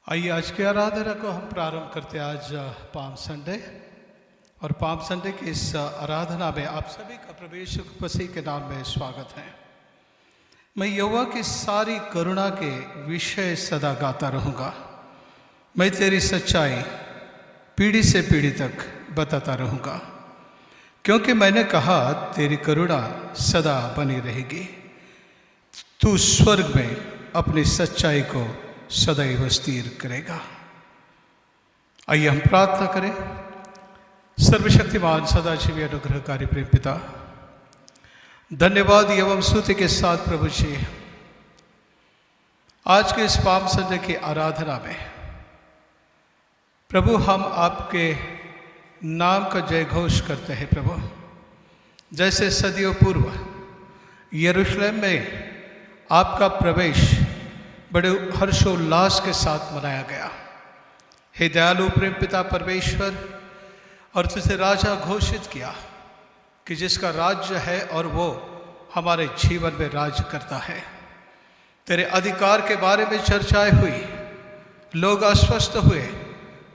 आइए आज की आराधना को हम प्रारंभ करते हैं। आज पाम संडे और पाम संडे की इस आराधना में आप सभी का प्रभु यीशु मसीह के नाम में स्वागत है। मैं यहोवा की सारी करुणा के विषय सदा गाता रहूँगा। मैं तेरी सच्चाई पीढ़ी से पीढ़ी तक बताता रहूँगा, क्योंकि मैंने कहा तेरी करुणा सदा बनी रहेगी। तू स्वर्ग में अपनी सच्चाई को सदैव स्थिर करेगा। आइए हम प्रार्थना करें। सर्वशक्तिमान सदाशिव अनुग्रहकारी प्रेम पिता, धन्यवाद एवं स्तुति के साथ प्रभु जी, आज के इस पाम संडे की आराधना में प्रभु हम आपके नाम का जय घोष करते हैं। प्रभु, जैसे सदियों पूर्व यरूशलेम में आपका प्रवेश बड़े हर्षोल्लास के साथ मनाया गया। हे दयालु प्रेम पिता परमेश्वर, और तुझे राजा घोषित किया कि जिसका राज्य है और वो हमारे जीवन में राज्य करता है। तेरे अधिकार के बारे में चर्चाएं हुई, लोग आश्वस्त हुए,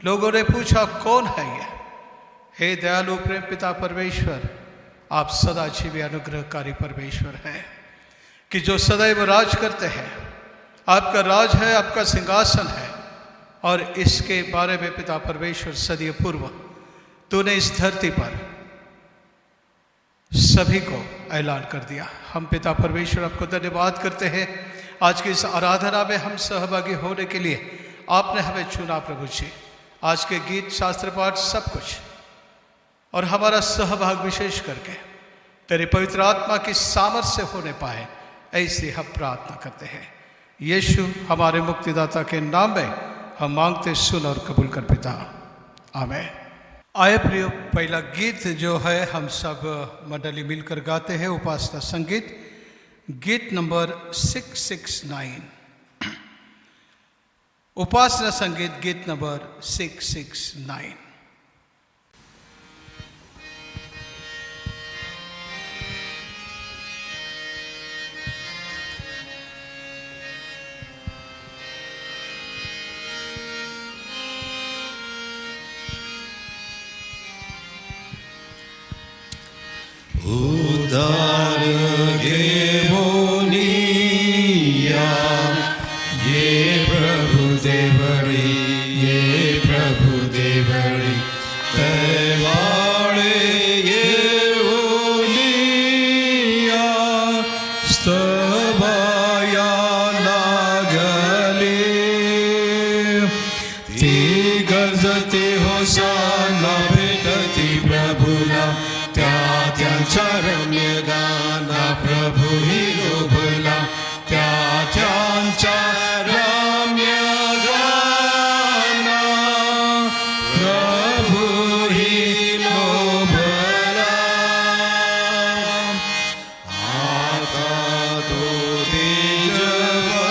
लोगों ने पूछा कौन है ये। हे दयालु प्रेम पिता परमेश्वर, आप सदाजीवी अनुग्रहकारी परमेश्वर हैं कि जो सदैव राज करते हैं। आपका राज है, आपका सिंहासन है, और इसके बारे में पिता परमेश्वर सदियों पूर्व तूने इस धरती पर सभी को ऐलान कर दिया। हम पिता परमेश्वर आपको धन्यवाद करते हैं। आज की इस आराधना में हम सहभागी होने के लिए आपने हमें चुना प्रभु जी। आज के गीत, शास्त्र पाठ, सब कुछ और हमारा सहभाग विशेष करके तेरे पवित्र आत्मा की सामर्थ्य से होने पाए, ऐसे हम प्रार्थना करते हैं। यीशु हमारे मुक्तिदाता के नाम में हम मांगते, सुन और कबूल कर पिता, आमीन। आए प्रियो, पहला गीत जो है हम सब मंडली मिलकर गाते हैं, उपासना संगीत, गीत नंबर 669। उपासना संगीत गीत नंबर 669। उद्धार घेवोनिया ये प्रभु देवड़ी, ये प्रभु देवड़ी तैवाड़े घेवोनिया स्तबाया लागले ती गजते होसाना भेटती प्रभुला त्यांचा रम्य गाना प्रभु ही लोभला, त्यांचा रम्य गाना प्रभु ही लोभला। आता तो तेजवंत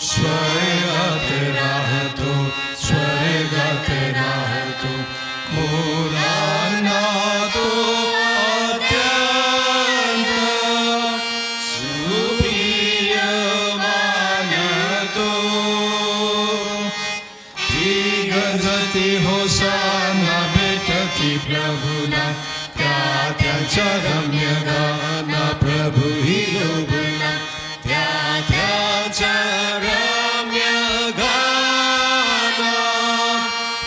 स्वर्गात राहतो, स्वर्गात राहतो, मुलांना तो अत्यंत सुप्रिय मानतो। ती गजती होसाना भेटती प्रभुला, त्यांचा रम्य गाना प्रभु ही लोभला, त्यांचा रम्य गाना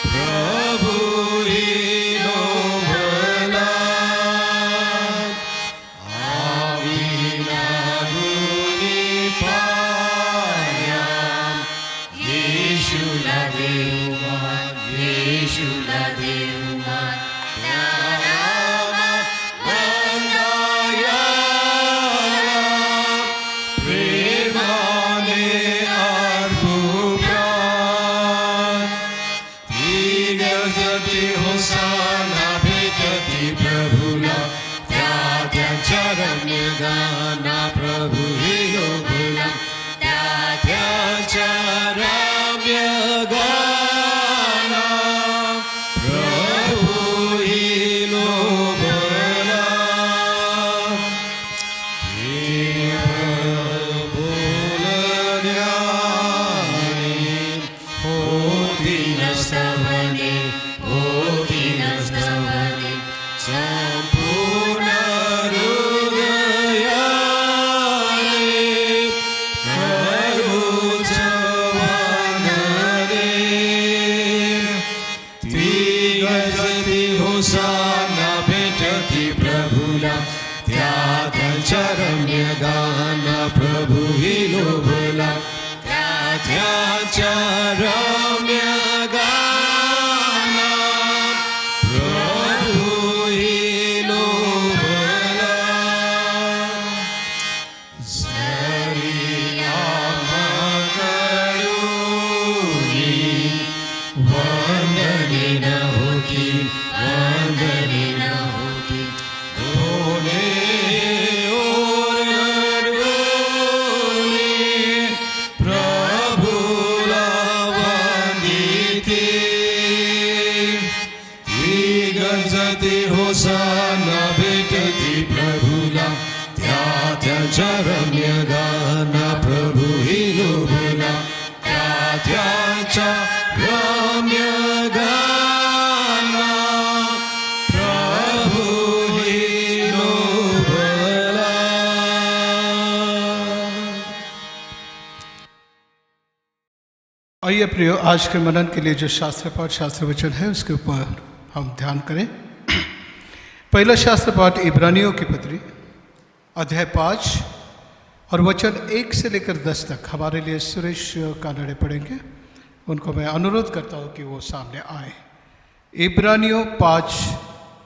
प्रभु ही लोभला। आईला गुणी पाया येशूला देवा, येशूला देवा प्रेमाने अर्पू प्राण। ती गजती होसाना भेटती प्रभुला, त्यांचा रम्य गाना प्रभु ही लोभला, त्यांचा रम्य गाना प्रभु ही लोभला। बोलण्या लोभला त्याच्या रम्य गाना प्रभू लोभला जरी आम्हाकडूनी वंदनी नव्हती दोने ओरडोनी प्रभूला वंदिते ती गरजते होसाना भेटती प्रभूला त्याच्या रम्य गाना प्रभू लोभला त्याच्या रम्य गाना प्रभू लोभला. आइए प्रियो, आज के मनन के लिए जो शास्त्र पाठ शास्त्र वचन है उसके ऊपर हम ध्यान करें। पहला शास्त्र पाठ इब्रानियों की पत्री अध्याय 5 और वचन 1 से लेकर 10 तक हमारे लिए सुरेश कानड़े पढ़ेंगे। उनको मैं अनुरोध करता हूँ कि वो सामने आए। इब्रानियों 5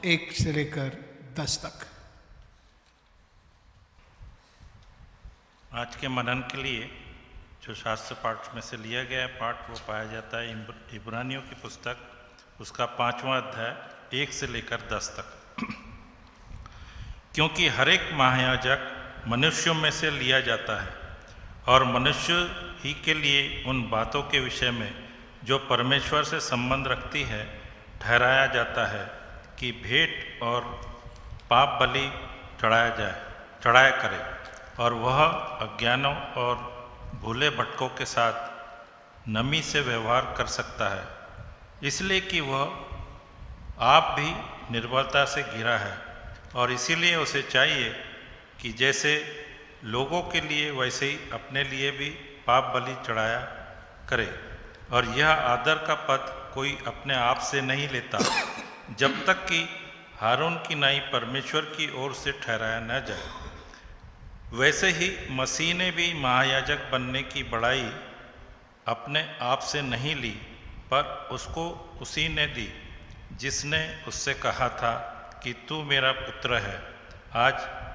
1 से लेकर 10 तक। आज के मनन के लिए जो शास्त्र पाठ में से लिया गया है पाठ वो पाया जाता है इब्रानियों की पुस्तक उसका 5वां अध्याय 1 से लेकर 10 तक। क्योंकि हर एक महायाजक मनुष्यों में से लिया जाता है और मनुष्य ही के लिए उन बातों के विषय में जो परमेश्वर से संबंध रखती है ठहराया जाता है कि भेंट और पाप बलि चढ़ाया करे, और वह अज्ञानों और भूले भटकों के साथ नमी से व्यवहार कर सकता है, इसलिए कि वह आप भी निर्बलता से घिरा है। और इसीलिए उसे चाहिए कि जैसे लोगों के लिए वैसे ही अपने लिए भी पाप बलि चढ़ाया करे। और यह आदर का पद कोई अपने आप से नहीं लेता जब तक कि हारून की नाई परमेश्वर की ओर से ठहराया न जाए। वैसे ही मसीह ने भी महायाजक बनने की बड़ाई अपने आप से नहीं ली, पर उसको उसी ने दी जिसने उससे कहा था कि तू मेरा पुत्र है, आज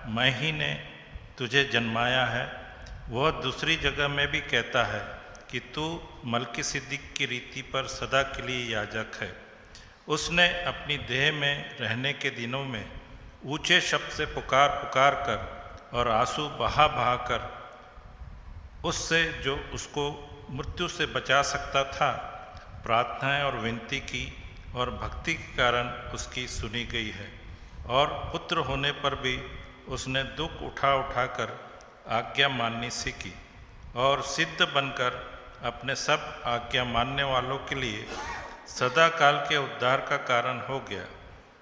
मैं ही ने तुझे जन्माया है। वह दूसरी जगह में भी कहता है कि तू मलकीसिदक की रीति पर सदा के लिए याजक है। उसने अपनी देह में रहने के दिनों में ऊंचे शब्द से पुकार कर और आंसू बहा कर उससे जो उसको मृत्यु से बचा सकता था प्रार्थनाएं और विनती की, और भक्ति के कारण उसकी सुनी गई है। और पुत्र होने पर भी उसने दुख उठा कर आज्ञा माननी सीखी और सिद्ध बनकर अपने सब आज्ञा मानने वालों के लिए सदा काल के उद्धार का कारण हो गया।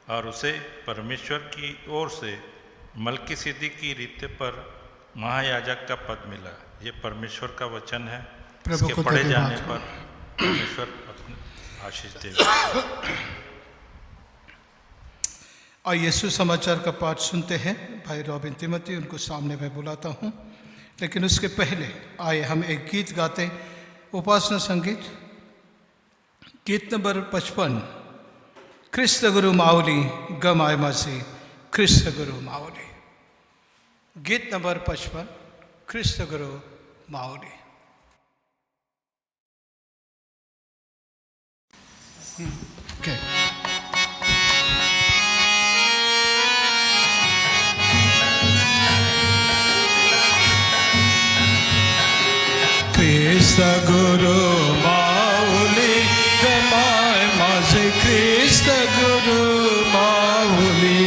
और उसे परमेश्वर की ओर से मलकीसिदक की रीति पर महायाजक का पद मिला। ये परमेश्वर का वचन है। इसके पढ़े जाने पर परमेश्वर अपने आशीष देगा। और यीशु समाचार का पाठ सुनते हैं। भाई रॉबिन तिमोथी उनको सामने मैं बुलाता हूँ, लेकिन उसके पहले आए हम एक गीत गाते, उपासना संगीत, गीत नंबर 55, ख्रिस्त गुरु माऊली गमाय मासी ख्रिस्त गुरु माऊली। गीत नंबर 55, ख्रिस्त गुरु माऊली। Okay. ख्रिस्त गुरु माऊली गमाय माझे ख्रिस्त गुरु माऊली,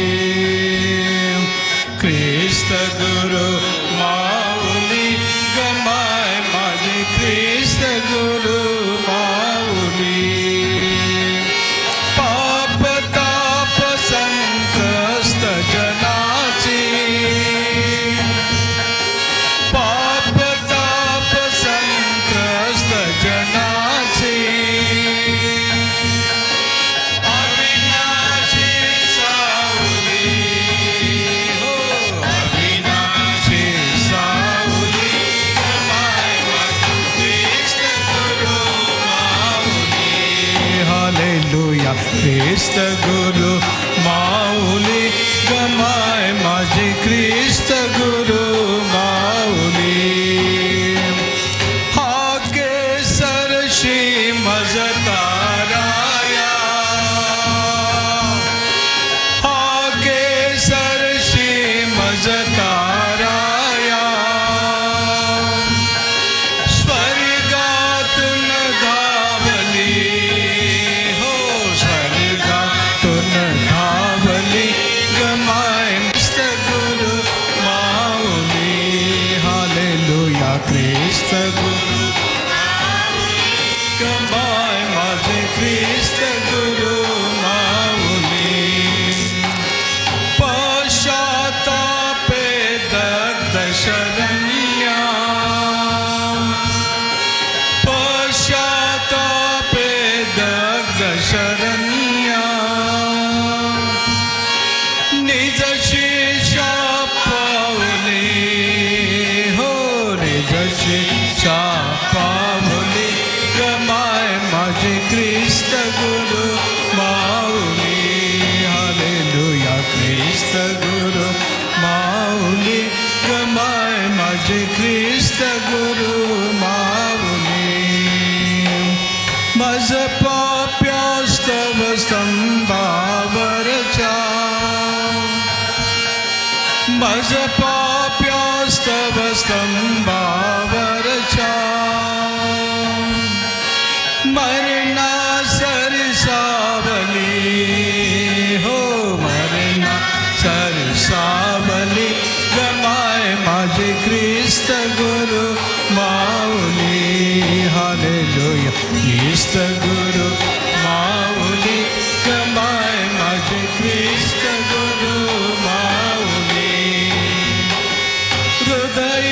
ख्रिस्त गुरु माऊली गमाय माझे ख्रिस्त गुरु माऊली। पाप ताप संत्रस्त जनाची, पाप ताप संत्रस्त जनाची, अविनाशी ख्रिस्त गुरु माऊली गमाय माझे ख्रिस्त गुरु माऊली हाके सरशी मजताराया हाके सरशी मजताराया स्वर्गातून धावली हो स्वर्गातून धावली गमाय ख्रिस्त गुरु माऊली हालेलुया ख्रिस्त गुरु गमाय माझे ख्रिस्त गुरु माऊली पश्चातापे दग्ध शरण्या पश्चातापे दग्ध शरण्या निज शिष्या पावली हो निज शिष्या पावली गमाय माझे ख्रिस्त गुरु माऊली हालेलुया ख्रिस्त गुरु माऊली गमाय माझे ख्रिस्त गुरु माऊली मज पाप्यास्तव स्तंभावरच्या मज पाप्यास्तव स्तंभावरच्या मरना सरसावली हो मरना सरसावली गमाय माझे ख्रिस्त गुरु माऊली हालेलुया ख्रिस्त गुरु माऊली गमाय माझे ख्रिस्त गुरु माऊली हृदय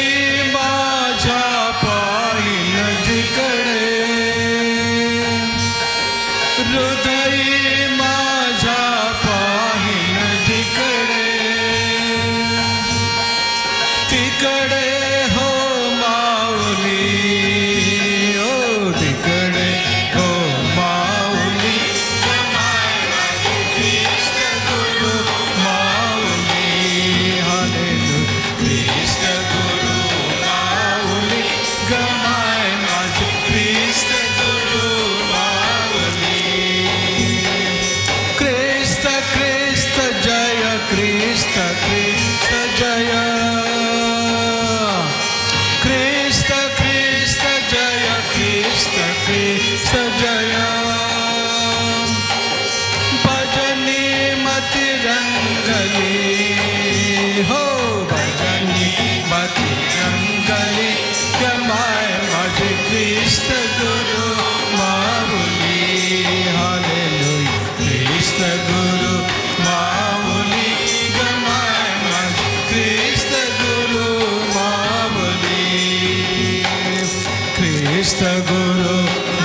माझ्या पाहिल जिकडे हृदय माझ्या पाहिल जिकडे तिकडे हो माऊली ओ तिकडे हो माऊली गमाय माझे ख्रिस्त गुरु माऊली हालेलुया ख्रिस्त गुरु माऊली गमाय माझे ख्रिस्त गुरु माऊली ख्रिस्त ख्रिस्त जय ख्रिस्त ख्रिस्त जय ख्रिस्त ख्रिस्त जय ख्रिस्त ख्रिस्त जय भजनी मति रंगली हो भजनी मति रंगली गमाय माझे ख्रिस्त गुरु माऊली हालेलुया ख्रिस्त गुरु माऊली गमाय माझे ख्रिस्त गुरु माऊली ख्रिस्त गुरु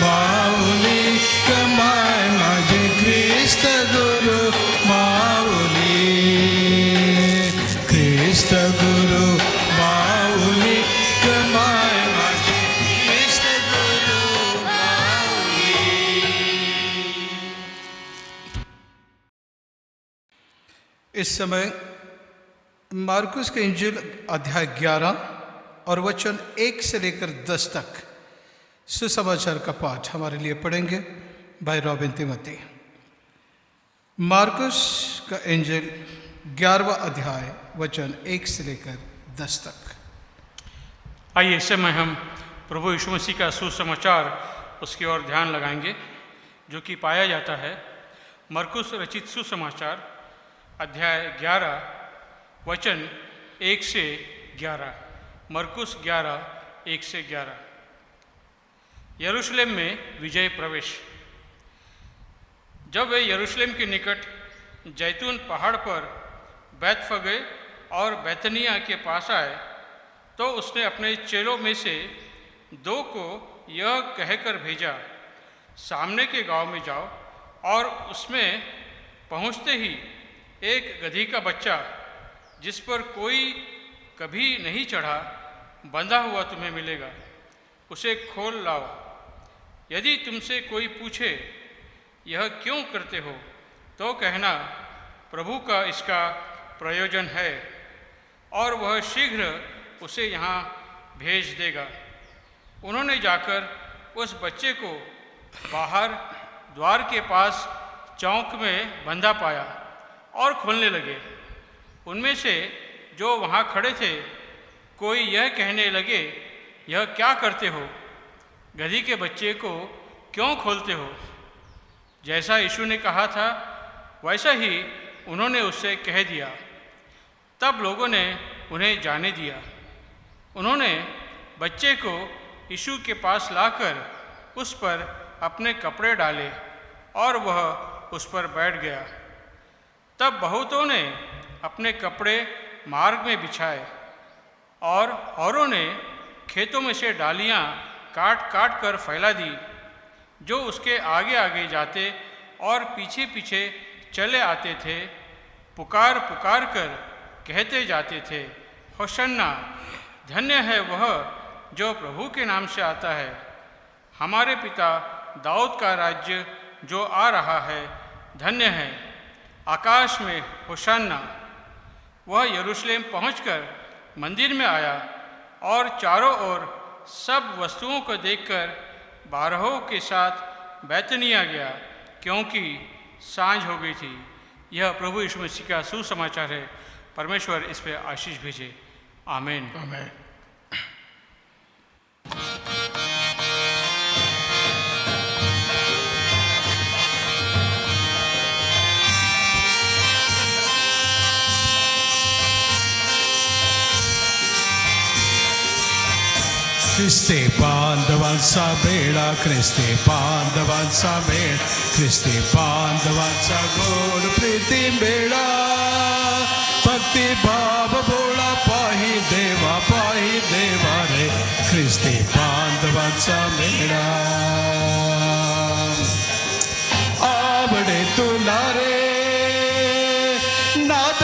माऊली गमाय माझे ख्रिस्त गुरु माऊली ख्रिस्त गुरु माऊली गमाय माझे ख्रिस्त गुरु माऊली। इस समय मार्कुस के इंजील अध्याय 11 और वचन 1 से लेकर 10 तक सुसमाचार का पाठ हमारे लिए पढ़ेंगे भाई रॉबिन तिमोथी। मार्कुस का इंजील 11वां अध्याय वचन 1 से लेकर 10 तक। आइए इस समय हम प्रभु यीशु मसीह का सुसमाचार उसकी ओर ध्यान लगाएंगे जो कि पाया जाता है मरकुस रचित सुसमाचार अध्याय 11 वचन 1 से 11। मरकुस 11 1 से 11। यरूशलेम में विजय प्रवेश। जब वे यरूशलेम के निकट जैतून पहाड़ पर बैतफगे और बैतनिया के पास आए तो उसने अपने चेलों में से 2 को यह कहकर भेजा, सामने के गांव में जाओ और उसमें पहुंचते ही एक गधी का बच्चा जिस पर कोई कभी नहीं चढ़ा बंधा हुआ तुम्हें मिलेगा, उसे खोल लाओ। यदि तुमसे कोई पूछे यह क्यों करते हो, तो कहना, प्रभु का इसका प्रयोजन है और वह शीघ्र उसे यहाँ भेज देगा। उन्होंने जाकर उस बच्चे को बाहर द्वार के पास चौक में बंधा पाया और खोलने लगे। उनमें से जो वहाँ खड़े थे कोई यह कहने लगे, यह क्या करते हो? गधी के बच्चे को क्यों खोलते हो? जैसा यीशु ने कहा था वैसा ही उन्होंने उससे कह दिया। तब लोगों ने उन्हें जाने दिया। उन्होंने बच्चे को यीशु के पास लाकर उस पर अपने कपड़े डाले और वह उस पर बैठ गया। तब बहुतों ने अपने कपड़े मार्ग में बिछाए और औरों ने खेतों में से डालियां काट काट कर फैला दी। जो उसके आगे आगे जाते और पीछे पीछे चले आते थे, पुकार पुकार कर कहते जाते थे, होशन्ना, धन्य है वह जो प्रभु के नाम से आता है। हमारे पिता दाऊद का राज्य जो आ रहा है, धन्य है। आकाश में होशन्ना। वह यरूशलेम पहुंचकर मंदिर में आया और चारों ओर सब वस्तुओं को देखकर बारहों के साथ बैतनिया गया, क्योंकि सांझ हो गई थी। यह प्रभु यीशु मसीह का सुसमाचार है। परमेश्वर इस पर आशीष भेजे। आमीन। आमीन। ख्रिस्ते बांधवांचा बेडा, ख्रिस्ते बांधवांचा मेळ, ख्रिस्ते बांधवांचा गोड प्रीती बेडा, भक्ती भाव बोळा पाही देवा रे, ख्रिस्ते बांधवांचा मेळा। आवडे तुला रे नाद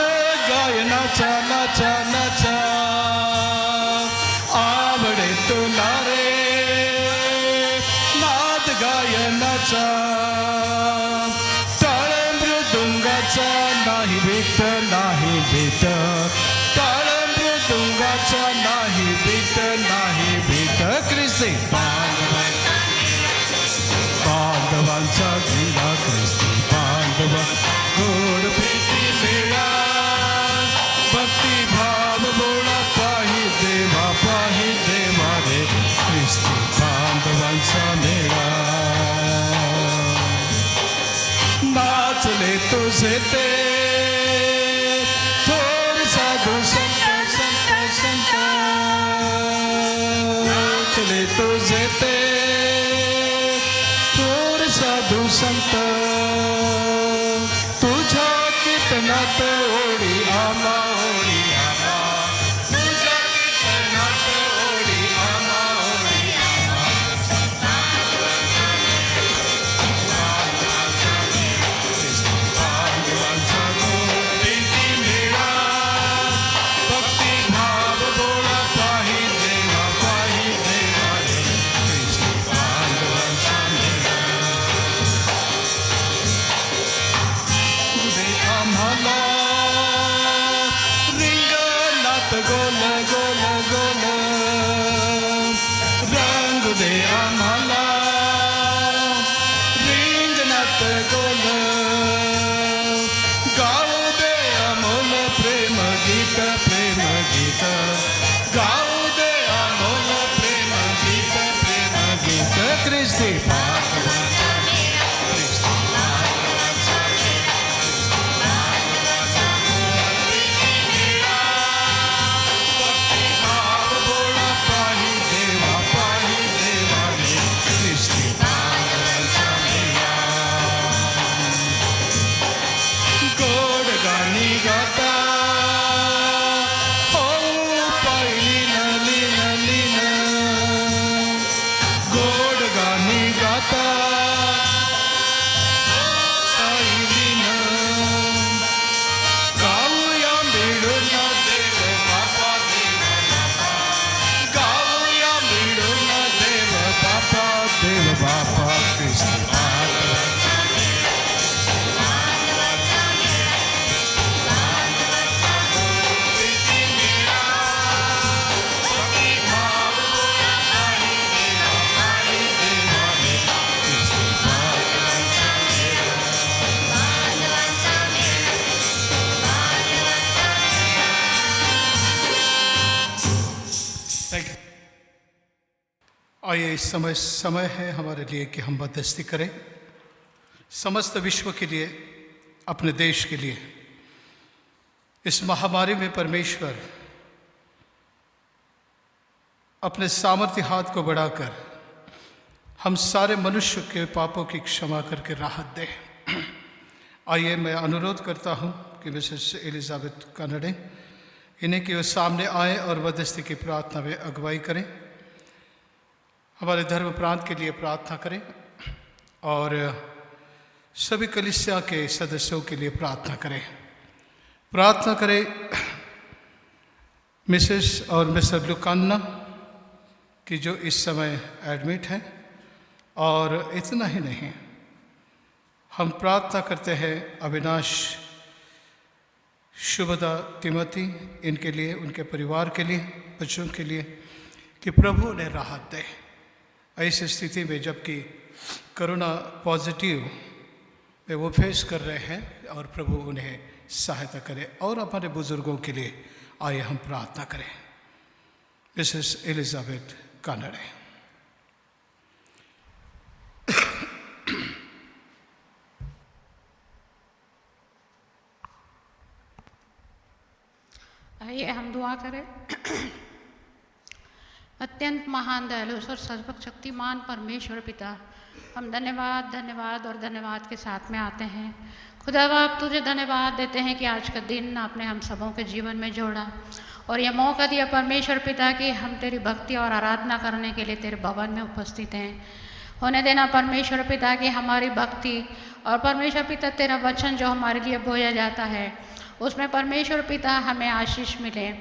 गायनाचा, नाचा नाचा, आवडे तुला रे नाद गायनाचा, टाळ मृदुंगाचा नाही भीत, नाही भीत, टाळ मृदुंगाचा नाही भीत, नाही भीत, ख्रिस्ते बांधवांचा गिरा, ख्रिस्ते बांधवा गोड प्रीती मेळा, भक्ती भाव बोळा पाही देवा रे, ख्रिस्ती बांधवांचा मेळा। नाचले तुझे ते थोर साधू संत, संत संत, नाचले तुझे ते थोर साधू संत, तुझ्या कीर्तनात ओढी आम्हा, ओढी आम्हा, तुझ्या कीर्तनात ओढी आम्हा, ओढी आम्हा, बांधवांचा गोड प्रीती मेळा, भक्ती भाव बोळा पाही देवा रे, ख्रिस्ती बांधवांचा मेळा। दे आम्हाला रिंगणात गोल गोल गोल, रंग दे आम्हाला रिंगणात गोल, गाऊ दे अमोल प्रेम गीत, प्रेम गीत, गाऊ दे अमोल प्रेम गीत, प्रेम गीत, ख्रिस्ती बांधवांचा, ख्रिस्ती बांधवांचा, भक्ती भाव बोळा पाही देवा रे, ख्रिस्ती बांधवांचा मेळा। गोड गाणी गाता होऊ पाहिली ना आइए इस समय है हमारे लिए कि हम मध्यस्थी करें समस्त विश्व के लिए, अपने देश के लिए। इस महामारी में परमेश्वर अपने सामर्थ्य हाथ को बढ़ाकर हम सारे मनुष्य के पापों की क्षमा करके राहत दे। आइए मैं अनुरोध करता हूं कि मिसेस एलिजाबेथ कानडे इन्हें कि वे सामने आए और मध्यस्थी की प्रार्थना में अगुवाई करें। हमारे धर्म प्रांत के लिए प्रार्थना करें और सभी कलीसिया के सदस्यों के लिए प्रार्थना करें। प्रार्थना करें मिसेस और मिस्टर लुकान्ना कि जो इस समय एडमिट हैं, और इतना ही नहीं, हम प्रार्थना करते हैं अविनाश, शुभदा, तिमोथी, इनके लिए, उनके परिवार के लिए, बच्चों के लिए, कि प्रभु उन्हें राहत दे ऐसी स्थिति में जबकि कोरोना पॉजिटिव में वो फेस कर रहे हैं, और प्रभु उन्हें सहायता करे। और हमारे बुजुर्गों के लिए आइए हम प्रार्थना करें। Mrs Elizabeth Kanade. आइए हम दुआ करें। अत्यंत महान, दयालु और सर्वशक्ति शक्तिमान परमेश्वर पिता, हम धन्यवाद और धन्यवाद के साथ में आते हैं। खुदा बाप, तुझे धन्यवाद देते हैं कि आज का दिन आपने हम सबों के जीवन में जोड़ा और यह मौका दिया परमेश्वर पिता कि हम तेरी भक्ति और आराधना करने के लिए तेरे भवन में उपस्थित हैं। होने देना परमेश्वर पिता कि हमारी भक्ति और परमेश्वर पिता तेरा वचन जो हमारे लिए बोया जाता है उसमें परमेश्वर पिता हमें आशीष मिले।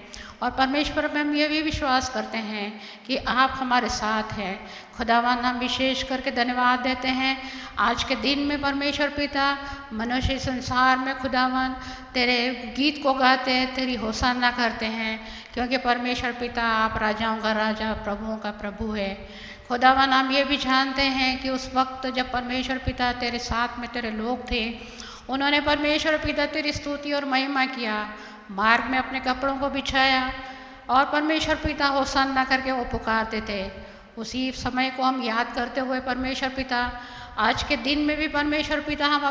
और परमेश्वर में हम ये भी विश्वास करते हैं कि आप हमारे साथ हैं। खुदावन, हम विशेष करके धन्यवाद देते हैं आज के दिन में परमेश्वर पिता, मनुष्य संसार में खुदावन तेरे गीत को गाते हैं, तेरी होशाना करते हैं, क्योंकि परमेश्वर पिता आप राजाओं का राजा, प्रभुओं का प्रभु है। खुदावन, हम ये भी जानते हैं कि उस वक्त जब परमेश्वर पिता तेरे साथ में तेरे लोग थे, उन्होंने परमेश्वर पिता तेरी स्तुति और महिमा किया, मार्ग में अपने कपड़ों को बिछाया और परमेश्वर पिता होशाना करके वो पुकारते थे। उसी समय को हम याद करते हुए परमेश्वर पिता आज के दिन में भी परमेश्वर पिता हम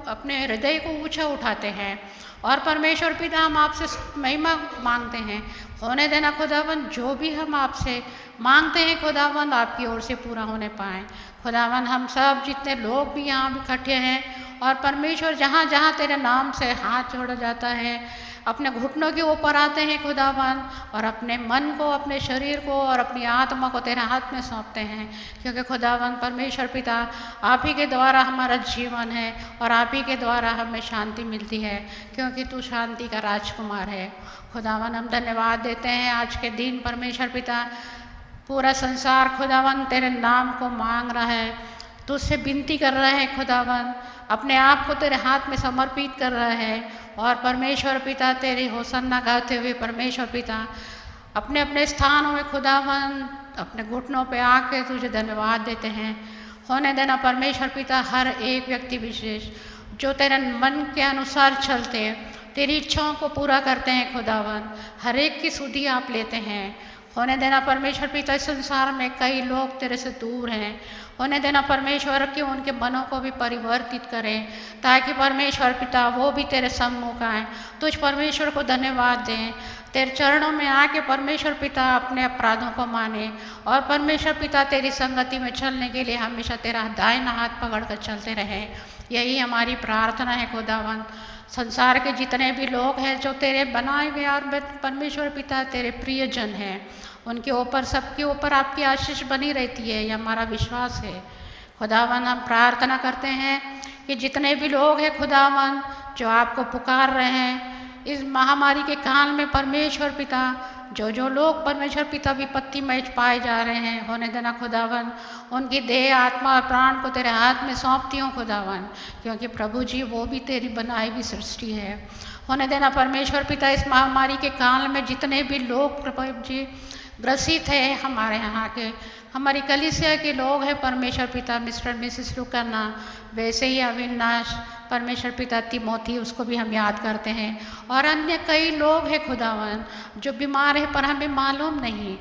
अपने हृदय को ऊंचा उठाते हैं और परमेश्वर पिता हम आपसे महिमा मांगते हैं। होने देना खुदावन, जो भी हम आपसे मांगते हैं खुदावन आपकी ओर से पूरा होने पाए। खुदावन, हम सब जितने लोग भी यहाँ इकट्ठे हैं और परमेश्वर जहाँ जहाँ तेरे नाम से हाथ जोड़ा जाता है, अपने घुटनों के ऊपर आते हैं खुदावन, और अपने मन को, अपने शरीर को और अपनी आत्मा को तेरे हाथ में सौंपते हैं, क्योंकि खुदावन परमेश्वर पिता आप ही के द्वारा हमारा जीवन है और आप ही के द्वारा हमें शांति मिलती है, क्योंकि तू शांति का राजकुमार है। खुदावन, हम धन्यवाद देते हैं आज के दिन परमेश्वर पिता, पूरा संसार खुदावन तेरे नाम को मांग रहा है, तुझसे विनती कर रहा है खुदावन, अपने आप को तेरे हाथ में समर्पित कर रहा है। और परमेश्वर पिता तेरी होशाना गाते हुए परमेश्वर पिता अपने अपने स्थानों में खुदावन अपने घुटनों पे आके तुझे धन्यवाद देते हैं। होने देना परमेश्वर पिता हर एक व्यक्ति विशेष जो तेरे मन के अनुसार चलते हैं, तेरी इच्छाओं को पूरा करते हैं खुदावन, हर एक की सुधि आप लेते हैं। होने देना परमेश्वर पिता इस संसार में कई लोग तेरे से दूर हैं, होने देना परमेश्वर कि उनके मनों को भी परिवर्तित करें, ताकि परमेश्वर पिता वो भी तेरे सम्मुख आएँ, तुझ परमेश्वर को धन्यवाद दें, तेरे चरणों में आके परमेश्वर पिता अपने अपराधों को माने और परमेश्वर पिता तेरी संगति में चलने के लिए हमेशा तेरा दाहिना हाथ पकड़ कर चलते रहें। यही हमारी प्रार्थना है खुदावन। संसार के जितने भी लोग हैं जो तेरे बनाए हुए और परमेश्वर पिता तेरे प्रियजन हैं, उनके ऊपर, सबके ऊपर आपकी आशीष बनी रहती है, यह हमारा विश्वास है। खुदावन, हम प्रार्थना करते हैं कि जितने भी लोग हैं खुदावन जो आपको पुकार रहे हैं इस महामारी के काल में परमेश्वर पिता, जो लोग परमेश्वर पिता विपत्ति में पाए जा रहे हैं, होने देना खुदावन उनकी देह, आत्मा और प्राण को तेरे हाथ में सौंपती हूँ खुदावन, क्योंकि प्रभु जी वो भी तेरी बनाई हुई सृष्टि है। होने देना परमेश्वर पिता इस महामारी के काल में जितने भी लोग प्रभु जी ग्रसित है हमारे यहाँ के, हमारी कलीसिया के लोग हैं परमेश्वर पिता मिस्टर मिसिस रुकन्ना, वैसे ही अविनाश परमेश्वर पिता तिमोथी, उसको भी हम याद करते हैं, और अन्य कई लोग हैं खुदावन जो बीमार हैं पर हमें मालूम नहीं।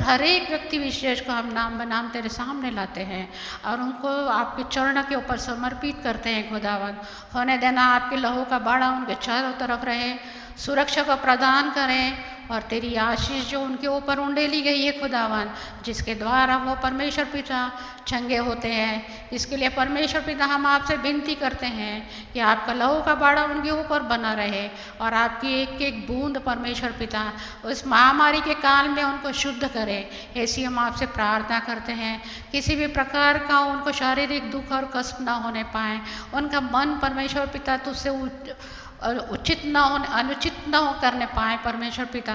हर एक व्यक्ति विशेष को हम नाम बनाम तेरे सामने लाते हैं और उनको आपके चरण के ऊपर समर्पित करते हैं खुदावन। होने देना आपके लहू का बाड़ा उनके चारों तरफ रहे, सुरक्षा को प्रदान करें और तेरी आशीष जो उनके ऊपर उंडेली गई है खुदावन, जिसके द्वारा वो परमेश्वर पिता चंगे होते हैं, इसके लिए परमेश्वर पिता हम आपसे विनती करते हैं कि आपका लहू का बाड़ा उनके ऊपर बना रहे और आपकी एक एक बूंद परमेश्वर पिता उस महामारी के काल में उनको शुद्ध करे। ऐसी हम आपसे प्रार्थना करते हैं, किसी भी प्रकार का उनको शारीरिक दुख और कष्ट न होने पाए, उनका मन परमेश्वर पिता तुझसे उचित न हो, अनुचित न हो करने पाए परमेश्वर पिता,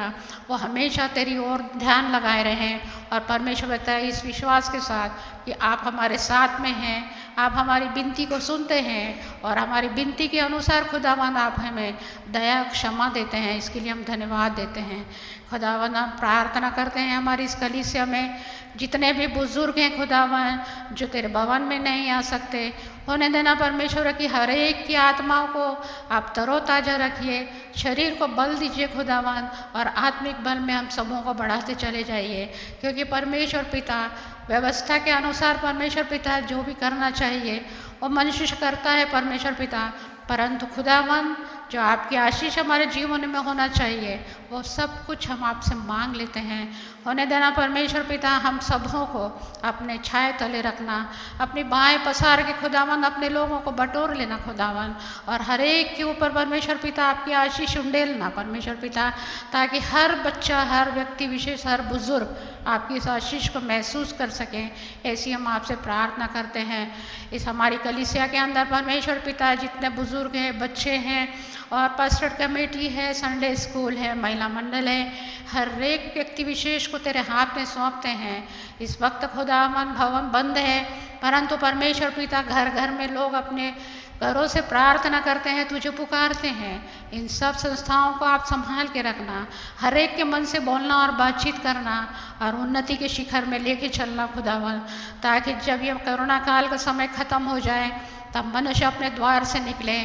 वो हमेशा तेरी ओर ध्यान लगाए रहें और परमेश्वर पिता इस विश्वास के साथ कि आप हमारे साथ में हैं, आप हमारी विनती को सुनते हैं और हमारी विनती के अनुसार खुदावन आप हमें दया क्षमा देते हैं, इसके लिए हम धन्यवाद देते हैं। खुदावन हम प्रार्थना करते हैं हमारी इस कलीसिया में जितने भी बुजुर्ग हैं खुदावन जो तेरे भवन में नहीं आ सकते, होने देना परमेश्वर की हर एक की आत्माओं को आप तरोताज़ा रखिए, शरीर को बल दीजिए खुदावन और आत्मिक बल में हम सबों को बढ़ाते चले जाइए, क्योंकि परमेश्वर पिता व्यवस्था के अनुसार परमेश्वर पिता जो भी करना चाहिए वो मनुष्य करता है परमेश्वर पिता, परंतु खुदावन जो आपकी आशीष हमारे जीवन में होना चाहिए वो सब कुछ हम आपसे मांग लेते हैं। होने देना परमेश्वर पिता हम सबों को अपने छाए तले रखना, अपनी बाएं पसार के खुदावन अपने लोगों को बटोर लेना खुदावन और हर एक के ऊपर परमेश्वर पिता आपकी आशीष उंडेलना परमेश्वर पिता, ताकि हर बच्चा, हर व्यक्ति विशेष, हर बुजुर्ग आपकी इस आशीष को महसूस कर सकें। ऐसी हम आपसे प्रार्थना करते हैं। इस हमारी कलीसिया के अंदर परमेश्वर पिता जितने बुजुर्ग हैं, बच्चे हैं और पास्टर कमेटी है, संडे स्कूल है, महिला मंडल है, हर एक व्यक्ति विशेष को तेरे हाथ में सौंपते हैं। इस वक्त खुदावन भवन बंद है, परंतु परमेश्वर पिता घर घर में लोग अपने घरों से प्रार्थना करते हैं, तुझे पुकारते हैं। इन सब संस्थाओं को आप संभाल के रखना, हर एक के मन से बोलना और बातचीत करना और उन्नति के शिखर में लेके चलना खुदावन, ताकि जब ये कोरोना काल का समय खत्म हो जाए तब मनुष्य अपने द्वार से निकले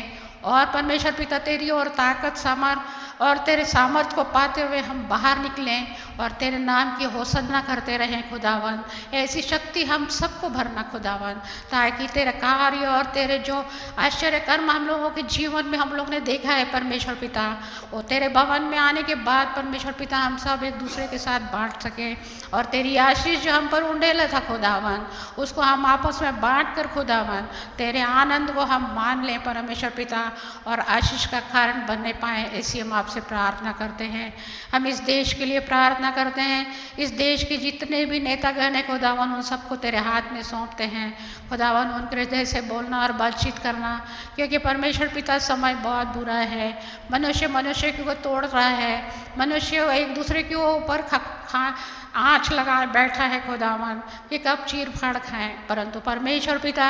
और परमेश्वर पिता तेरी और ताकत सामर्थ और तेरे सामर्थ को पाते हुए हम बाहर निकलें और तेरे नाम की होसन्ना करते रहें खुदावन। ऐसी शक्ति हम सबको भरना खुदावन, ताकि तेरे कार्य और तेरे जो आश्चर्य कर्म हम लोगों के जीवन में हम लोग ने देखा है परमेश्वर पिता, वो तेरे भवन में आने के बाद परमेश्वर पिता हम सब एक दूसरे के साथ बांट सकें और तेरी आशीष जो हम पर उंडेला था खुदावन उसको हम आपस में बांट कर खुदावन तेरे आनंद को हम मान लें परमेश्वर पिता और आशीष का कारण बनने पाएँ। ऐसी हम आपसे प्रार्थना करते हैं। हम इस देश के लिए प्रार्थना करते हैं, इस देश के जितने भी नेतागण हैं खुदावन उन सबको तेरे हाथ में सौंपते हैं खुदावन, उनके हृदय से बोलना और बातचीत करना, क्योंकि परमेश्वर पिता समय बहुत बुरा है, मनुष्य मनुष्य को तोड़ रहा है, मनुष्य एक दूसरे के ऊपर आँच लगा बैठा है खुदावन कि कब चीर फाड़ खाएं, परंतु परमेश्वर पिता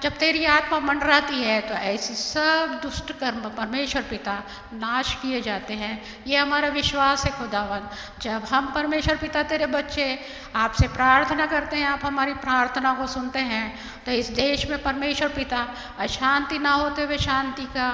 जब तेरी आत्मा मंडराती है तो ऐसी सब दुष्ट कर्म परमेश्वर पिता नाश किए जाते हैं। ये हमारा विश्वास है खुदावन। जब हम परमेश्वर पिता तेरे बच्चे आपसे प्रार्थना करते हैं, आप हमारी प्रार्थना को सुनते हैं, तो इस देश में परमेश्वर पिता अशांति ना होते हुए शांति का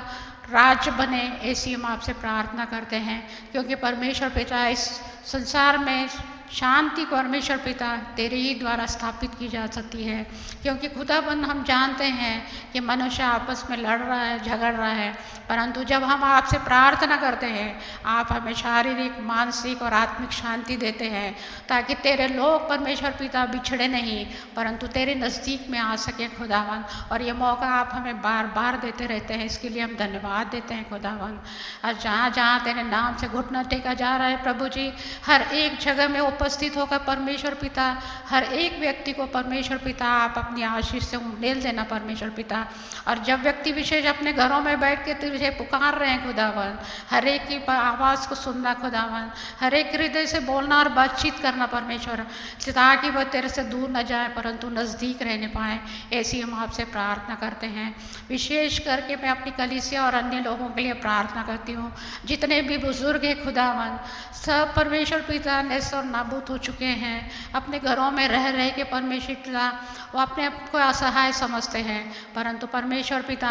राज्य बने। ऐसी हम आपसे प्रार्थना करते हैं, क्योंकि परमेश्वर पिता इस संसार में शांति परमेश्वर पिता तेरे ही द्वारा स्थापित की जा सकती है, क्योंकि खुदाबंद हम जानते हैं कि मनुष्य आपस में लड़ रहा है, झगड़ रहा है, परंतु जब हम आपसे प्रार्थना करते हैं आप हमें शारीरिक, मानसिक और आत्मिक शांति देते हैं, ताकि तेरे लोग परमेश्वर पिता बिछड़े नहीं परंतु तेरे नज़दीक में आ सकें खुदावन। और ये मौका आप हमें बार बार देते रहते हैं, इसके लिए हम धन्यवाद देते हैं खुदावन। और जहाँ जहाँ तेरे नाम से घुटना टेका जा रहा है प्रभु जी, हर एक जगह में उपस्थित होकर परमेश्वर पिता हर एक व्यक्ति को परमेश्वर पिता आप अपनी आशीष से उंडेल देना परमेश्वर पिता। और जब व्यक्ति विशेष अपने घरों में बैठ के तुझे पुकार रहे हैं खुदावन, हर एक की आवाज़ को सुनना खुदावन, हर एक हृदय से बोलना और बातचीत करना परमेश्वर, ताकि वह तेरे से दूर न जाए परंतु नज़दीक रहने पाए। ऐसी हम आपसे प्रार्थना करते हैं। विशेष करके मैं अपनी कलीसिया और अन्य लोगों के लिए प्रार्थना करती हूँ, जितने भी बुजुर्ग हैं खुदावन, सब परमेश्वर पिता नेस और नाबूद हो चुके हैं, अपने घरों में रह रह के परमेश्वर पिता वो अपने आप को असहाय समझते हैं, परंतु परमेश्वर पिता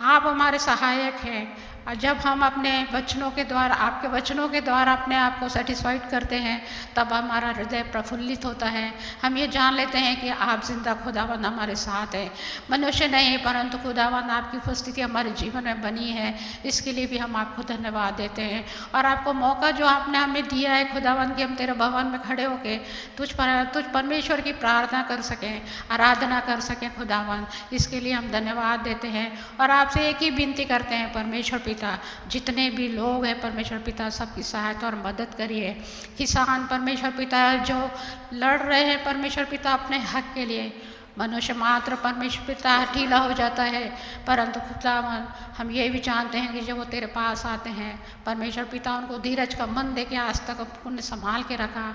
आप हमारे सहायक हैं। और जब हम अपने वचनों के द्वारा, आपके वचनों के द्वारा अपने आप को सेटिस्फाइड करते हैं, तब हमारा हृदय प्रफुल्लित होता है। हम ये जान लेते हैं कि आप जिंदा खुदावंद हमारे साथ हैं, मनुष्य नहीं परंतु खुदावंद आपकी उपस्थिति हमारे जीवन में बनी है। इसके लिए भी हम आपको धन्यवाद देते हैं और आपको मौका जो आपने हमें दिया है खुदावंद कि हम तेरे भवन में खड़े होकर तुझ परमेश्वर की प्रार्थना कर सकें, आराधना कर सकें खुदावंद, इसके लिए हम धन्यवाद देते हैं। और आपसे एक ही विनती करते हैं परमेश्वर पिता, जितने भी लोग हैं परमेश्वर पिता सबकी सहायता और मदद करिए। किसान परमेश्वर पिता जो लड़ रहे हैं परमेश्वर पिता अपने हक के लिए, मनुष्य मात्र परमेश्वर पिता ढीला हो जाता है, परंतु खुदावन हम ये भी जानते हैं कि जब वो तेरे पास आते हैं परमेश्वर पिता उनको धीरज का मन दे के आज तक उन्हें संभाल के रखा।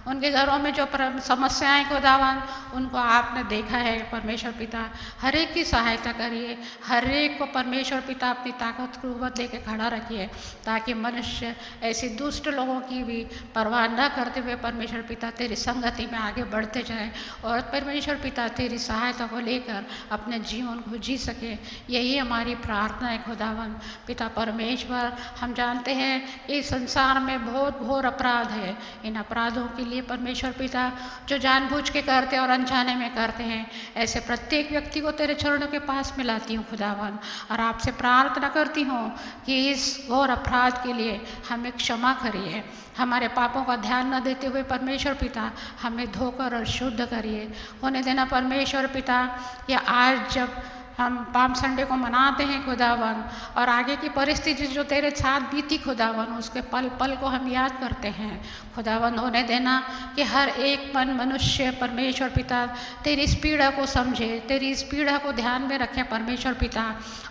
उनके घरों में जो समस्याएं खुदावन उनको आपने देखा है परमेश्वर पिता, हर एक की सहायता करिए, हर एक को परमेश्वर पिता अपनी ताकत को कुव्वत दे के खड़ा रखिए, ताकि मनुष्य ऐसे दुष्ट लोगों की भी परवाह न करते हुए परमेश्वर पिता तेरी संगति में आगे बढ़ते जाएं और परमेश्वर पिता तेरी सहायता को लेकर अपने जीवन को जी सके। यही हमारी प्रार्थना है खुदावन पिता परमेश्वर। हम जानते हैं इस संसार में बहुत घोर अपराध है, इन अपराधों के लिए परमेश्वर पिता जो जानबूझ के करते हैं और अनजाने में करते हैं, ऐसे प्रत्येक व्यक्ति को तेरे चरणों के पास मिलाती हूँ खुदावन, और आपसे प्रार्थना करती हूँ कि इस घोर अपराध के लिए हमें क्षमा करिए, हमारे पापों का ध्यान न देते हुए परमेश्वर पिता हमें धोकर और शुद्ध करिए। होने देना परमेश्वर पिता कि आज जब हम पाम संडे को मनाते हैं खुदावन, और आगे की परिस्थिति जो तेरे साथ बीती खुदावन उसके पल पल को हम याद करते हैं खुदावन। होने देना कि हर एक मनुष्य परमेश्वर पिता तेरी इस पीड़ा को समझे, तेरी इस पीड़ा को ध्यान में रखें परमेश्वर पिता,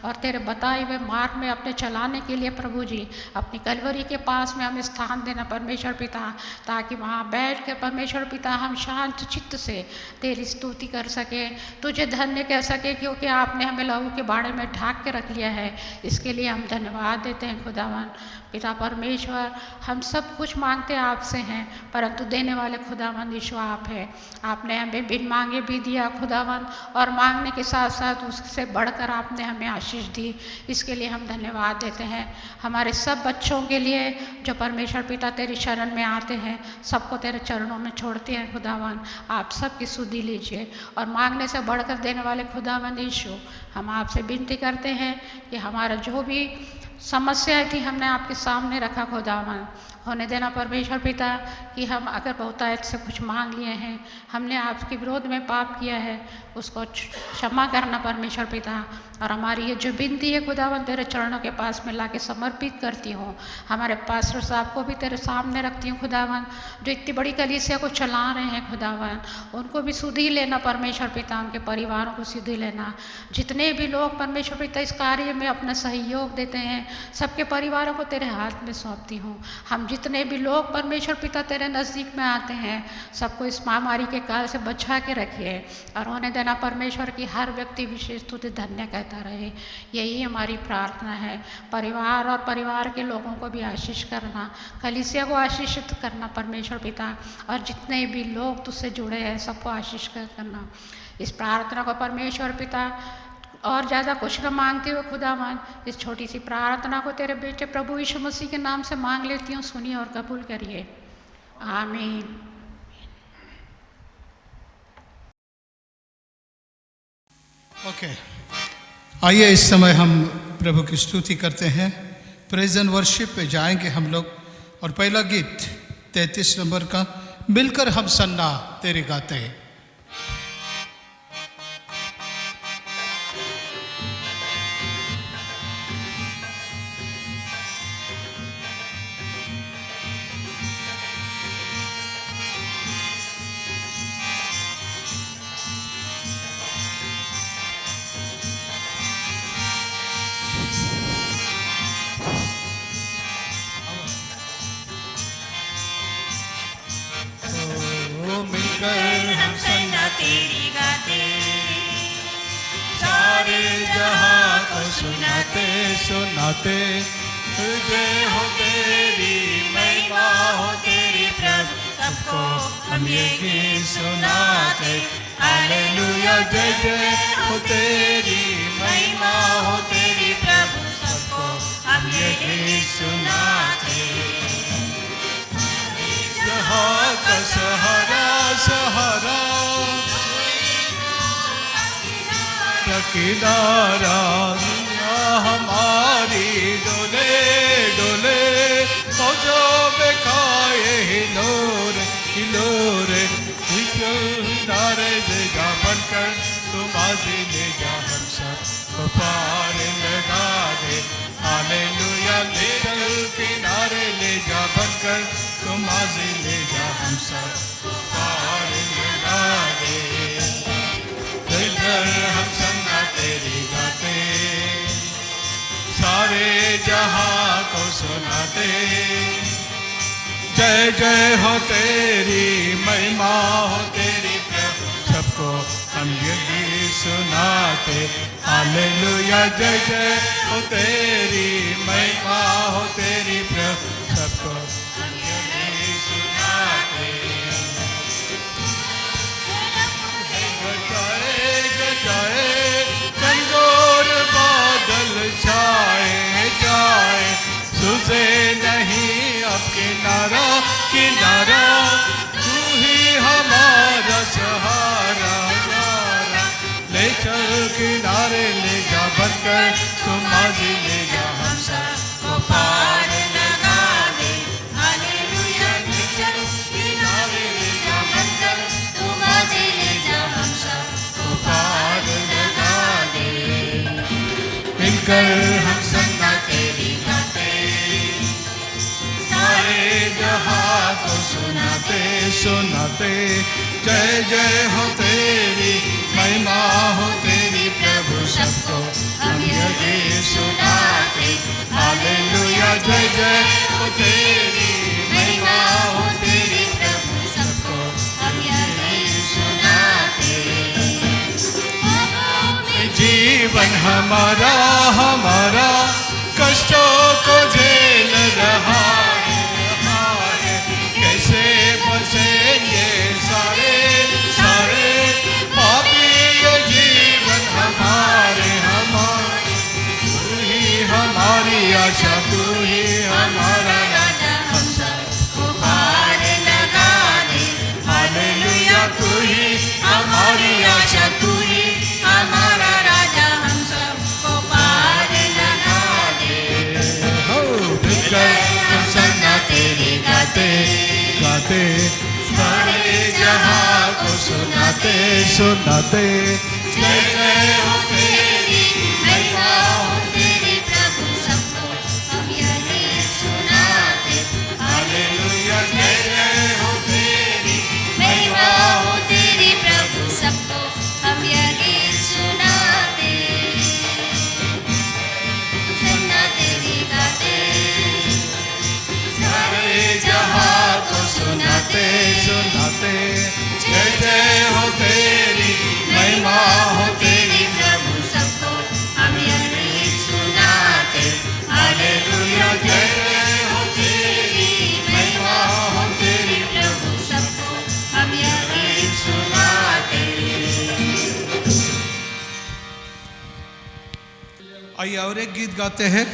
और तेरे बताए हुए मार्ग में अपने चलाने के लिए प्रभु जी अपनी कलवरी के पास में हमें स्थान देना परमेश्वर पिता, ताकि वहाँ बैठ कर परमेश्वर पिता हम शांत चित्त से तेरी स्तुति कर सके, तुझे धन्य कह सके, क्योंकि आपने हमें लहू के बाड़े में ढाक के रख लिया है। इसके लिए हम धन्यवाद देते हैं खुदावन पिता परमेश्वर। हम सब कुछ मांगते आपसे हैं, परंतु देने वाले खुदावन यीशु आप है। आपने हमें बिन मांगे भी दिया खुदावन, और मांगने के साथ साथ उससे बढ़कर आपने हमें आशीष दी। इसके लिए हम धन्यवाद देते हैं। हमारे सब बच्चों के लिए जो परमेश्वर पिता तेरी शरण में आते हैं, सबको तेरे चरणों में छोड़ते हैं खुदावन, आप सबकी सुधि लीजिए, और मांगने से बढ़कर देने वाले खुदावन यीशु हम आपसे विनती करते हैं कि हमारा जो भी समस्याएं थी हमने आपके सामने रखा खुदावन। होने देना परमेश्वर पिता कि हम अगर बहुतायत से कुछ मांग लिए हैं, हमने आपके विरोध में पाप किया है, उसको क्षमा करना परमेश्वर पिता। और हमारी ये जो विनती है खुदावन तेरे चरणों के पास में लाके समर्पित करती हूँ। हमारे पास्टर साहब को भी तेरे सामने रखती हूँ खुदावन, जो इतनी बड़ी कलीसिया को चला रहे हैं खुदावन, उनको भी सुधि लेना परमेश्वर पिता, उनके परिवारों को सुधि लेना। जितने भी लोग परमेश्वर पिता इस कार्य में अपना सहयोग देते हैं, सबके परिवारों को तेरे हाथ में सौंपती हूँ। हम जितने भी लोग परमेश्वर पिता तेरे नज़दीक में आते हैं, सबको इस महामारी के काल से बचा के रखिए, और होने देना परमेश्वर की हर व्यक्ति विशेष तुझे धन्य कहता रहे। यही हमारी प्रार्थना है। परिवार और परिवार के लोगों को भी आशीष करना, कलीसिया को आशीषित करना परमेश्वर पिता, और जितने भी लोग तुझसे जुड़े हैं सबको आशीष करना। इस प्रार्थना को परमेश्वर पिता और ज़्यादा कुछ न मांगते हुए खुदावन, इस छोटी सी प्रार्थना को तेरे बेटे प्रभु यीशु मसीह के नाम से मांग लेती हूँ, सुनिए और कबूल करिए, आमीन। ओके, आइए इस समय हम प्रभु की स्तुति करते हैं। प्रेज एंड वर्शिप पे जाएंगे हम लोग, और पहला गीत 33 नंबर का मिलकर हम सन्ना तेरे गाते हैं। हम सन्ना तेरी गाते, सारे जहां को सुनाते सुनाते, तुझे हो तेरी महिमा हो तेरी प्रभु, सबको हम ये गीत सुनाते। हालेलुया जय जय हो तेरी, महिमा हो तेरी प्रभु सबको हम ये गीत सुनाते। जहाँ का सहारा सहारा किनारा हमारी डोले डोले मौजों में खाए हिलोरे हिलोरे किनारे ले जा बनकर तुम आजी ले जा हम सब पार लगा दे। हालेलुया ले चल किनारे ले जा बनकर तुम आजी ले जा हम सब पार लगा दे। दिलकर हम संगा तेरी गाते, सारे जहां को सुनाते। जय जय हो तेरी, महिमा हो तेरी प्रभु सबको हम यही सुनाते। हालेलुया जय जय हो तेरी, महिमा हो तेरी प्रभु सबको हम यही सुनाते। गजाए कमजोर बादल छाए जाए, सुझे नहीं अब किनारा किनारा, तू ही हमारा सहारा सहारा। ले चल किनारे ले जा बनकर तुम आजी ले जा हम सब पार लगा दे। हालेलुया ले चल किनारे ले जा बनकर तुम आजी ले जा हम सब पार लगा दे। मिलकर हम संगा तेरी गाते, सारे जहां को सुनाते सुनाते। जय जय हो तेरी, महिमा हो तेरी प्रभु सबको हम यही सुनाते। हालेलुया जय जय हो तेरी, महिमा हो तेरी प्रभु सबको हम यही सुनाते। जीवन हमारा हमारा कष्टों को झेल रहा है, कैसे बचेंगे सारे सारे पापी। ये जीवन हमारे हमारे, तू ही हमारी आशा, तू ही हमारा राजा, हम सबको पार लगा दे। हालेलुया तू ही हमारी आशा, तू ही हमारा राजा, हम सबको पार लगा दे। हो मिलकर हम संगा तेरी गाते गाते, सारे जहां को सुनाते सुनाते। जय जय हो तेरी, महिमा हो तेरी प्रभु सबको हम यही सुनाते। हालेलुया जय जय हो तेरी, महिमा हो तेरी प्रभु सबको हम यही सुनाते। संगा तेरी गाते, सारे जहां को सुनाते सुनाते। जय जय हो तेरी, महिमा हो तेरी प्रभु सबको हम यही सुनाते। हालेलुया जय जय हो तेरी, महिमा हो तेरी प्रभु सबको हम यही सुनाते। आइए और एक गीत गाते हैं।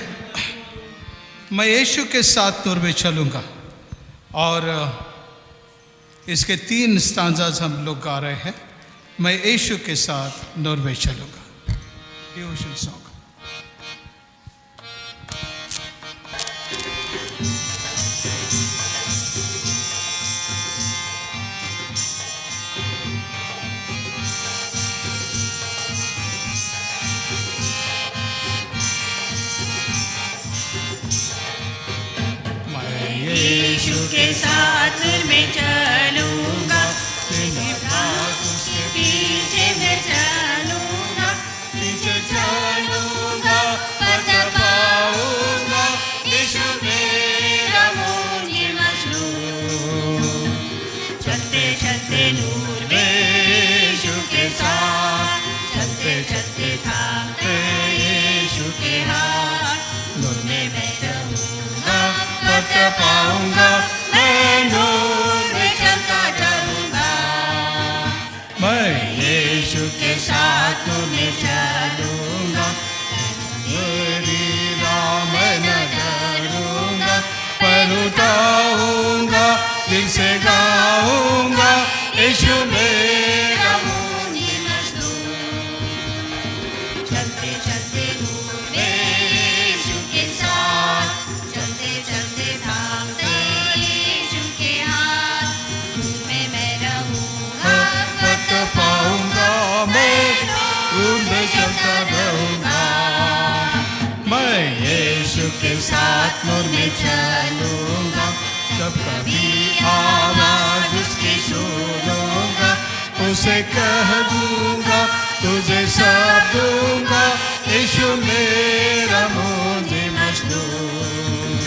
मैं यीशु के साथ नूर में चलूँगा, और इसके 3 स्टांजाज हम लोग गा रहे हैं। मैं यीशु के साथ नूर में चलूँगा, डिवोशन सॉन्ग। यीशु के साथ मैं चलूँगा, उसके पीछे मैं चलूँगा, पीछे चलूँगा। तुझसे कह दूंगा, तुझे सब दूंगा, यीशु मेरा मुझे मजदूर।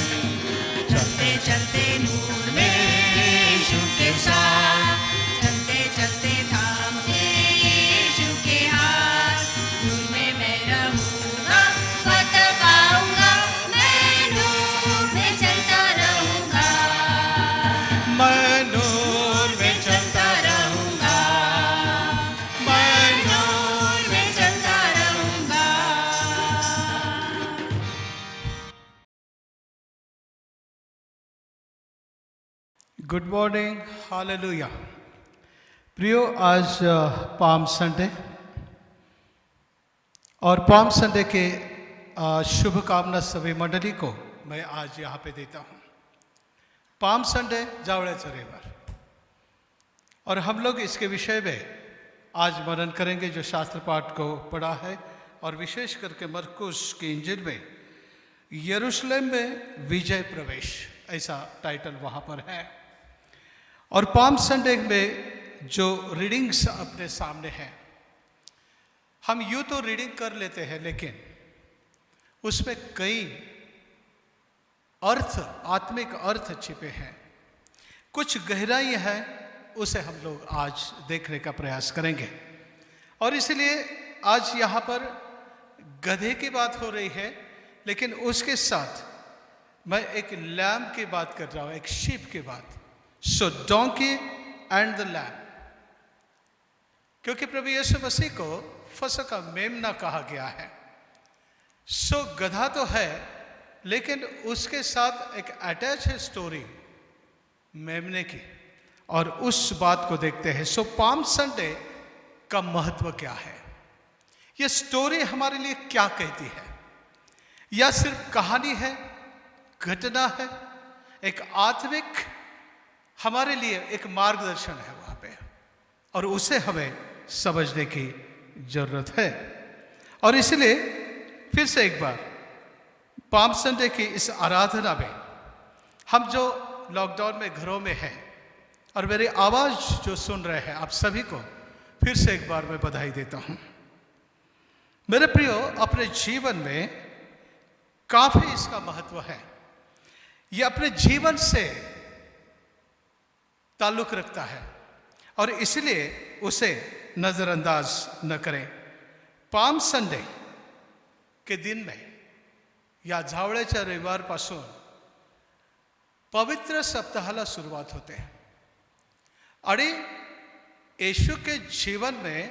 चलते चलते नूर में यीशु के साथ, चलते चलते थाम के यीशु के हाथ, नूर में मैं रहूंगा, फत पाऊंगा, मैं नूर में चलता रहूंगा, मैं नूर में चलता रहूंगा, मैं नूर में चलता रहूंगा। Good morning, hallelujah. प्रियो, आज पाम संडे और पाम संडे के शुभकामना सभी मंडली को मैं आज यहाँ पे देता हूँ। पाम संडे जावड़े रविवार, और हम लोग इसके विषय में आज मनन करेंगे जो शास्त्र पाठ को पढ़ा है, और विशेष करके मरकुस की इंजिल में यरूशलेम में विजय प्रवेश, ऐसा टाइटल वहाँ पर है। और पाम संडे में जो रीडिंग्स अपने सामने हैं, हम यूँ तो रीडिंग कर लेते हैं, लेकिन उसमें कई अर्थ, आत्मिक अर्थ छिपे हैं, कुछ गहराई है, उसे हम लोग आज देखने का प्रयास करेंगे। और इसलिए आज यहाँ पर गधे की बात हो रही है, लेकिन उसके साथ मैं एक लैम की बात कर रहा हूँ, एक शीप की बात। सो डोंकी एंड द लैम, क्योंकि प्रभु यीशु मसीह को फसह का मेमना कहा गया है। सो गधा तो है, लेकिन उसके साथ एक अटैच है स्टोरी मेमने की, और उस बात को देखते हैं। सो पाम संडे का महत्व क्या है, यह स्टोरी हमारे लिए क्या कहती है, या सिर्फ कहानी है, घटना है, एक आत्मिक हमारे लिए एक मार्गदर्शन है वहाँ पे, और उसे हमें समझने की जरूरत है। और इसलिए फिर से एक बार पाम संडे की इस आराधना में हम जो लॉकडाउन में घरों में हैं और मेरी आवाज़ जो सुन रहे हैं, आप सभी को फिर से एक बार मैं बधाई देता हूँ। मेरे प्रियो, अपने जीवन में काफ़ी इसका महत्व है, ये अपने जीवन से ताल्लुक़ रखता है, और इसलिए उसे नज़रअंदाज न करें। पाम संडे के दिन में या जावळेच्या रविवारपासून पवित्र सप्ताहाला सुरुवात होते, आणि यीशु के जीवन में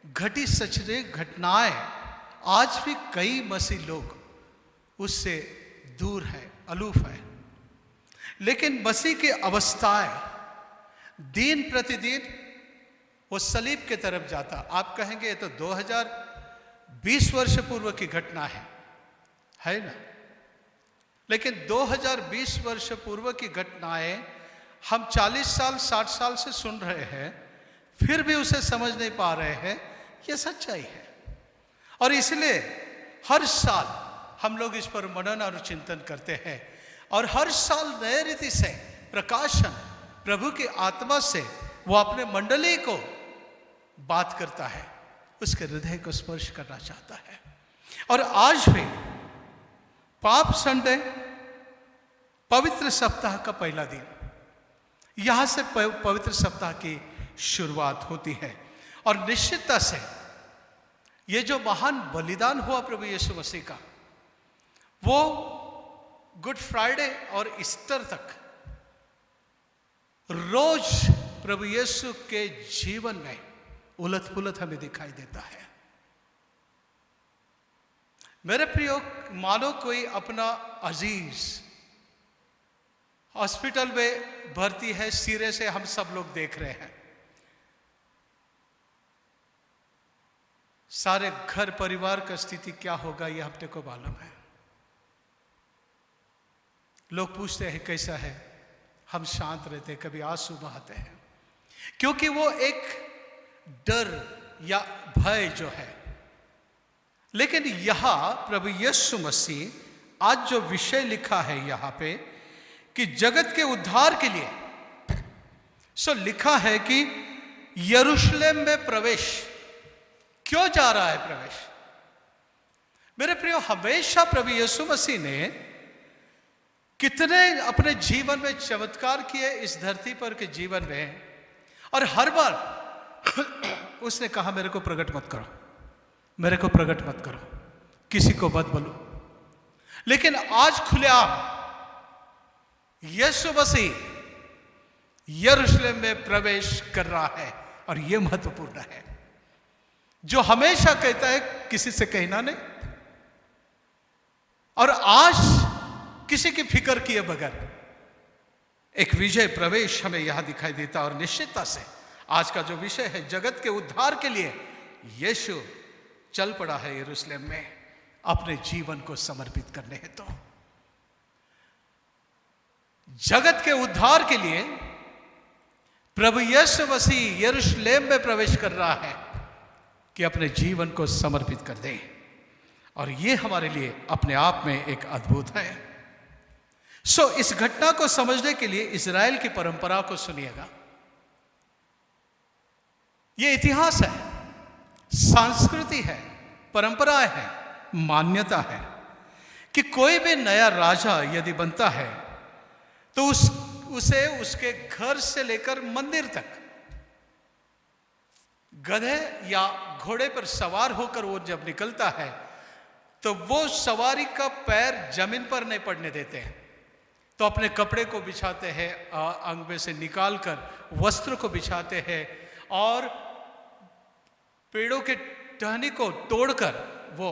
घटी सचने घटनाएं आज भी कई मसीह लोग उससे दूर है, अलूफ है। लेकिन मसीह की अवस्थाएं दिन प्रतिदिन वो सलीब के तरफ जाता। आप कहेंगे ये तो 2020 वर्ष पूर्व की घटना है ना, लेकिन 2020 वर्ष पूर्व की घटनाएं हम 40 साल 60 साल से सुन रहे हैं, फिर भी उसे समझ नहीं पा रहे हैं। यह सच्चाई है, और इसलिए हर साल हम लोग इस पर मनन और चिंतन करते हैं, और हर साल नए रीति से प्रकाशन प्रभु की आत्मा से वो अपने मंडली को बात करता है, उसके हृदय को स्पर्श करना चाहता है। और आज भी पाप संडे, पवित्र सप्ताह का पहला दिन, यहां से पवित्र सप्ताह की शुरुआत होती है। और निश्चितता से ये जो महान बलिदान हुआ प्रभु यीशु मसीह का, वो गुड फ्राइडे और ईस्टर तक रोज प्रभु यीशु के जीवन में उलट पुलट हमें दिखाई देता है। मेरे प्रियो, मानो कोई अपना अजीज हॉस्पिटल में भर्ती है, सिरे से हम सब लोग देख रहे हैं, सारे घर परिवार का स्थिति क्या होगा ये हमने को मालूम है। लोग पूछते हैं कैसा है, हम शांत रहते हैं, कभी आंसू बहाते हैं, क्योंकि वो एक डर या भय जो है। लेकिन यहां प्रभु यीशु मसीह आज जो विषय लिखा है यहां पे कि जगत के उद्धार के लिए, सो लिखा है कि यरूशलेम में प्रवेश क्यों जा रहा है प्रवेश? मेरे प्रियो, हमेशा प्रभु यीशु मसीह ने कितने अपने जीवन में चमत्कार किए इस धरती पर के जीवन में, और हर बार उसने कहा मेरे को प्रकट मत करो, मेरे को प्रकट मत करो, किसी को मत बोलो। लेकिन आज खुलेआम यीशु मसीह यरूशलेम में प्रवेश कर रहा है, और यह महत्वपूर्ण है। जो हमेशा कहता है किसी से कहना नहीं, और आज किसी की फिक्र किए बगैर एक विजय प्रवेश हमें यहां दिखाई देता। और निश्चितता से आज का जो विषय है, जगत के उद्धार के लिए यीशु चल पड़ा है यरूशलेम में अपने जीवन को समर्पित करने हेतु। जगत के उद्धार के लिए प्रभु यीशु मसीह यरूशलेम में प्रवेश कर रहा है कि अपने जीवन को समर्पित कर दे, और यह हमारे लिए अपने आप में एक अद्भुत है। इस घटना को समझने के लिए इज़राइल की परंपरा को सुनिएगा। यह इतिहास है, संस्कृति है, परंपरा है, मान्यता है कि कोई भी नया राजा यदि बनता है तो उसे उसके घर से लेकर मंदिर तक गधे या घोड़े पर सवार होकर वो जब निकलता है तो वो सवारी का पैर जमीन पर नहीं पड़ने देते हैं, तो अपने कपड़े को बिछाते हैं, अंग में से निकालकर वस्त्र को बिछाते हैं, और पेड़ों के टहनी को तोड़कर वो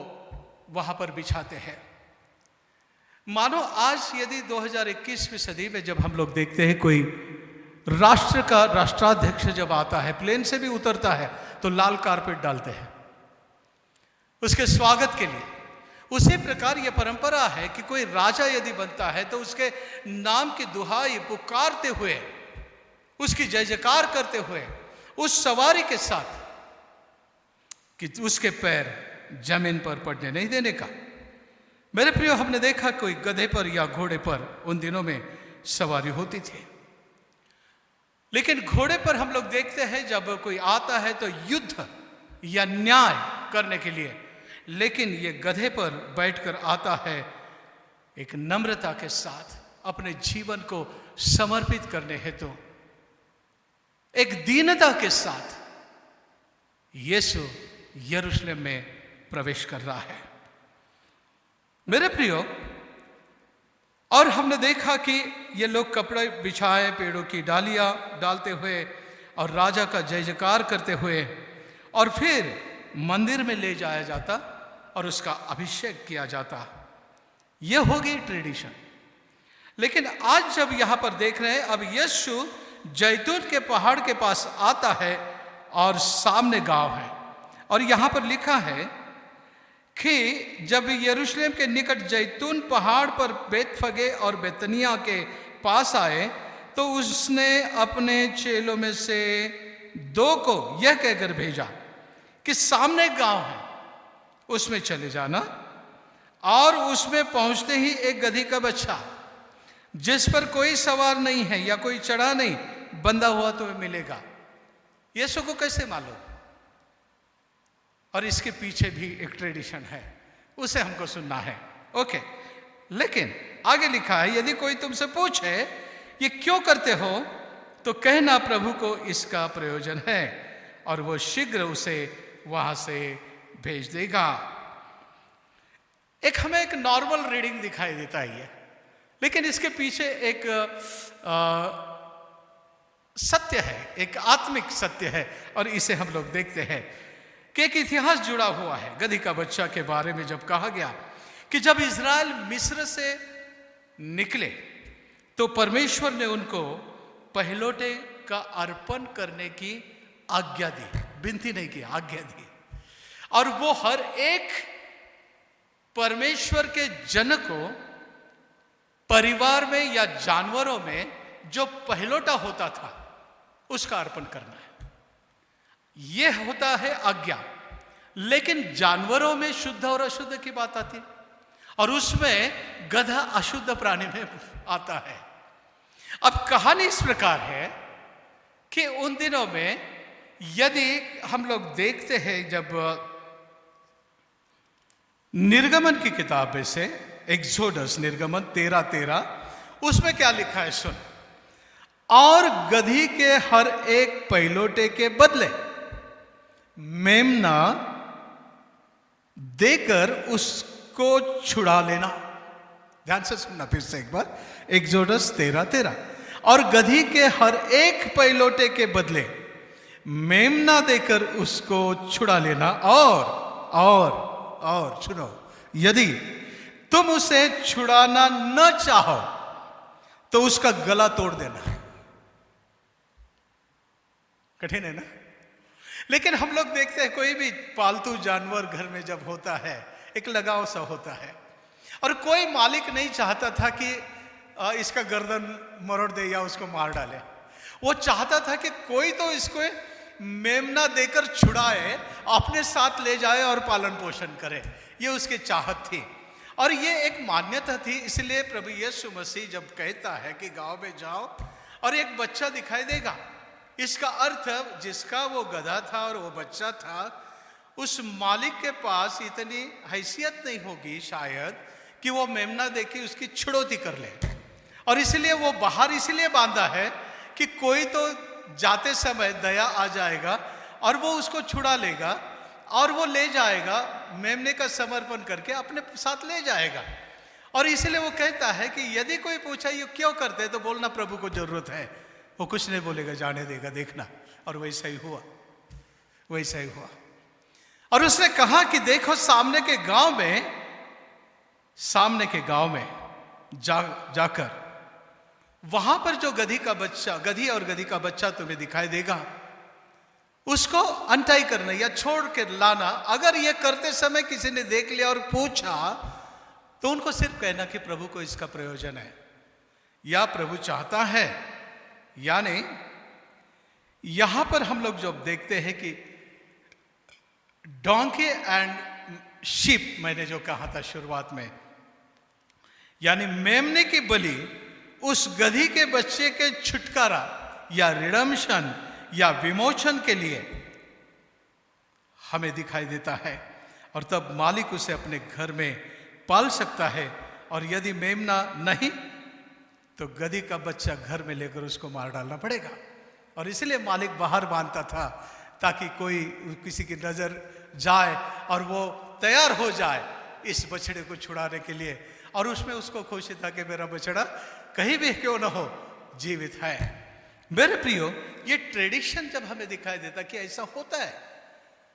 वहां पर बिछाते हैं। मानो आज यदि 2021वीं सदी में जब हम लोग देखते हैं कोई राष्ट्र का राष्ट्राध्यक्ष जब आता है, प्लेन से भी उतरता है, तो लाल कारपेट डालते हैं उसके स्वागत के लिए। उसी प्रकार यह परंपरा है कि कोई राजा यदि बनता है तो उसके नाम की दुहाई पुकारते हुए, उसकी जय जयकार करते हुए, उस सवारी के साथ कि उसके पैर जमीन पर पड़ने नहीं देने का। मेरे प्रियो, हमने देखा कोई गधे पर या घोड़े पर उन दिनों में सवारी होती थी, लेकिन घोड़े पर हम लोग देखते हैं जब कोई आता है तो युद्ध या न्याय करने के लिए, लेकिन ये गधे पर बैठकर आता है एक नम्रता के साथ अपने जीवन को समर्पित करने हेतु, एक दीनता के साथ यीशु यरूशलेम में प्रवेश कर रहा है। मेरे प्रियो, और हमने देखा कि ये लोग कपड़े बिछाए, पेड़ों की डालियां डालते हुए और राजा का जय जयकार करते हुए, और फिर मंदिर में ले जाया जाता और उसका अभिषेक किया जाता। यह होगी ट्रेडिशन। लेकिन आज जब यहां पर देख रहे हैं, अब यीशु जैतून के पहाड़ के पास आता है और सामने गांव है, और यहां पर लिखा है कि जब यरूशलेम के निकट जैतून पहाड़ पर बेतफगे और बेतनिया के पास आए तो उसने अपने चेलों में से 2 को यह कहकर भेजा कि सामने गांव है, उसमें चले जाना, और उसमें पहुंचते ही एक गधी का बच्चा जिस पर कोई सवार नहीं है या कोई चढ़ा नहीं, बंधा हुआ तुम्हें मिलेगा। यीशु को कैसे मालूम? और इसके पीछे भी एक ट्रेडिशन है, उसे हमको सुनना है। ओके, लेकिन आगे लिखा है, यदि कोई तुमसे पूछे ये क्यों करते हो तो कहना प्रभु को इसका प्रयोजन है, और वो शीघ्र उसे वहां से भेज देगा। एक हमें एक नॉर्मल रीडिंग दिखाई देता है, लेकिन इसके पीछे एक सत्य है, एक आत्मिक सत्य है, और इसे हम लोग देखते हैं कि एक इतिहास जुड़ा हुआ है। गधी का बच्चा के बारे में जब कहा गया कि जब इज़राइल मिस्र से निकले तो परमेश्वर ने उनको पहलौठे का अर्पण करने की आज्ञा दी, विनती नहीं की, आज्ञा दी, और वो हर एक परमेश्वर के जन को परिवार में या जानवरों में जो पहलौठा होता था उसका अर्पण करना है। यह होता है आज्ञा। लेकिन जानवरों में शुद्ध और अशुद्ध की बात आती, और उसमें गधा अशुद्ध प्राणी में आता है। अब कहानी इस प्रकार है कि उन दिनों में यदि हम लोग देखते हैं जब निर्गमन की किताब में से एक्सोडस निर्गमन 13:13, उसमें क्या लिखा है सुन। और गधी के हर एक पहिलोटे के बदले मेमना देकर उसको छुड़ा लेना। ध्यान से सुनना फिर से एक बार, एक्सोडस 13:13। और गधी के हर एक पहिलोटे के बदले मेमना देकर उसको छुड़ा लेना। और सुनो, यदि तुम उसे छुड़ाना न चाहो तो उसका गला तोड़ देना। कठिन है ना? लेकिन हम लोग देखते हैं कोई भी पालतू जानवर घर में जब होता है, एक लगाव सा होता है, और कोई मालिक नहीं चाहता था कि इसका गर्दन मरोड़ दे या उसको मार डाले। वो चाहता था कि कोई तो इसको मेमना देकर छुड़ाए, अपने साथ ले जाए और पालन पोषण करे। ये उसकी चाहत थी और ये एक मान्यता थी। इसलिए प्रभु यीशु मसीह जब कहता है कि गांव में जाओ और एक बच्चा दिखाई देगा, इसका अर्थ जिसका वो गधा था और वो बच्चा था, उस मालिक के पास इतनी हैसियत नहीं होगी शायद कि वो मेमना देके उसकी छुड़ौती कर ले। और इसलिए वो बाहर इसलिए बांधा है कि कोई तो जाते समय दया आ जाएगा और वो उसको छुड़ा लेगा और वो ले जाएगा, मेमने का समर्पण करके अपने साथ ले जाएगा। और इसलिए वो कहता है कि यदि कोई पूछा ये क्यों करते हैं, तो बोलना प्रभु को जरूरत है। वो कुछ नहीं बोलेगा, जाने देगा, देखना। और वैसा ही हुआ, वैसा ही हुआ। और उसने कहा कि देखो सामने के गांव में जाकर वहां पर जो गधी और गधी का बच्चा तुम्हें दिखाई देगा, उसको अनटाई करना या छोड़ के लाना। अगर ये करते समय किसी ने देख लिया और पूछा तो उनको सिर्फ कहना कि प्रभु को इसका प्रयोजन है या प्रभु चाहता है। यानी यहां पर हम लोग जब देखते हैं कि डोंकी एंड शीप, मैंने जो कहा था शुरुआत में, यानी मेमने की बलि उस गधी के बच्चे के छुटकारा या रिडम्पशन या विमोचन के लिए हमें दिखाई देता है। और तब मालिक उसे अपने घर में पाल सकता है। और यदि मेमना नहीं तो गधी का बच्चा घर में लेकर उसको मार डालना पड़ेगा। और इसलिए मालिक बाहर बांधता था ताकि कोई किसी की नजर जाए और वो तैयार हो जाए इस बछड़े को छुड़ाने के लिए। और उसमें उसको खुशी था कि मेरा बछड़ा कहीं भी क्यों ना हो जीवित है। मेरे प्रियो, ये ट्रेडिशन जब हमें दिखाई देता कि ऐसा होता है,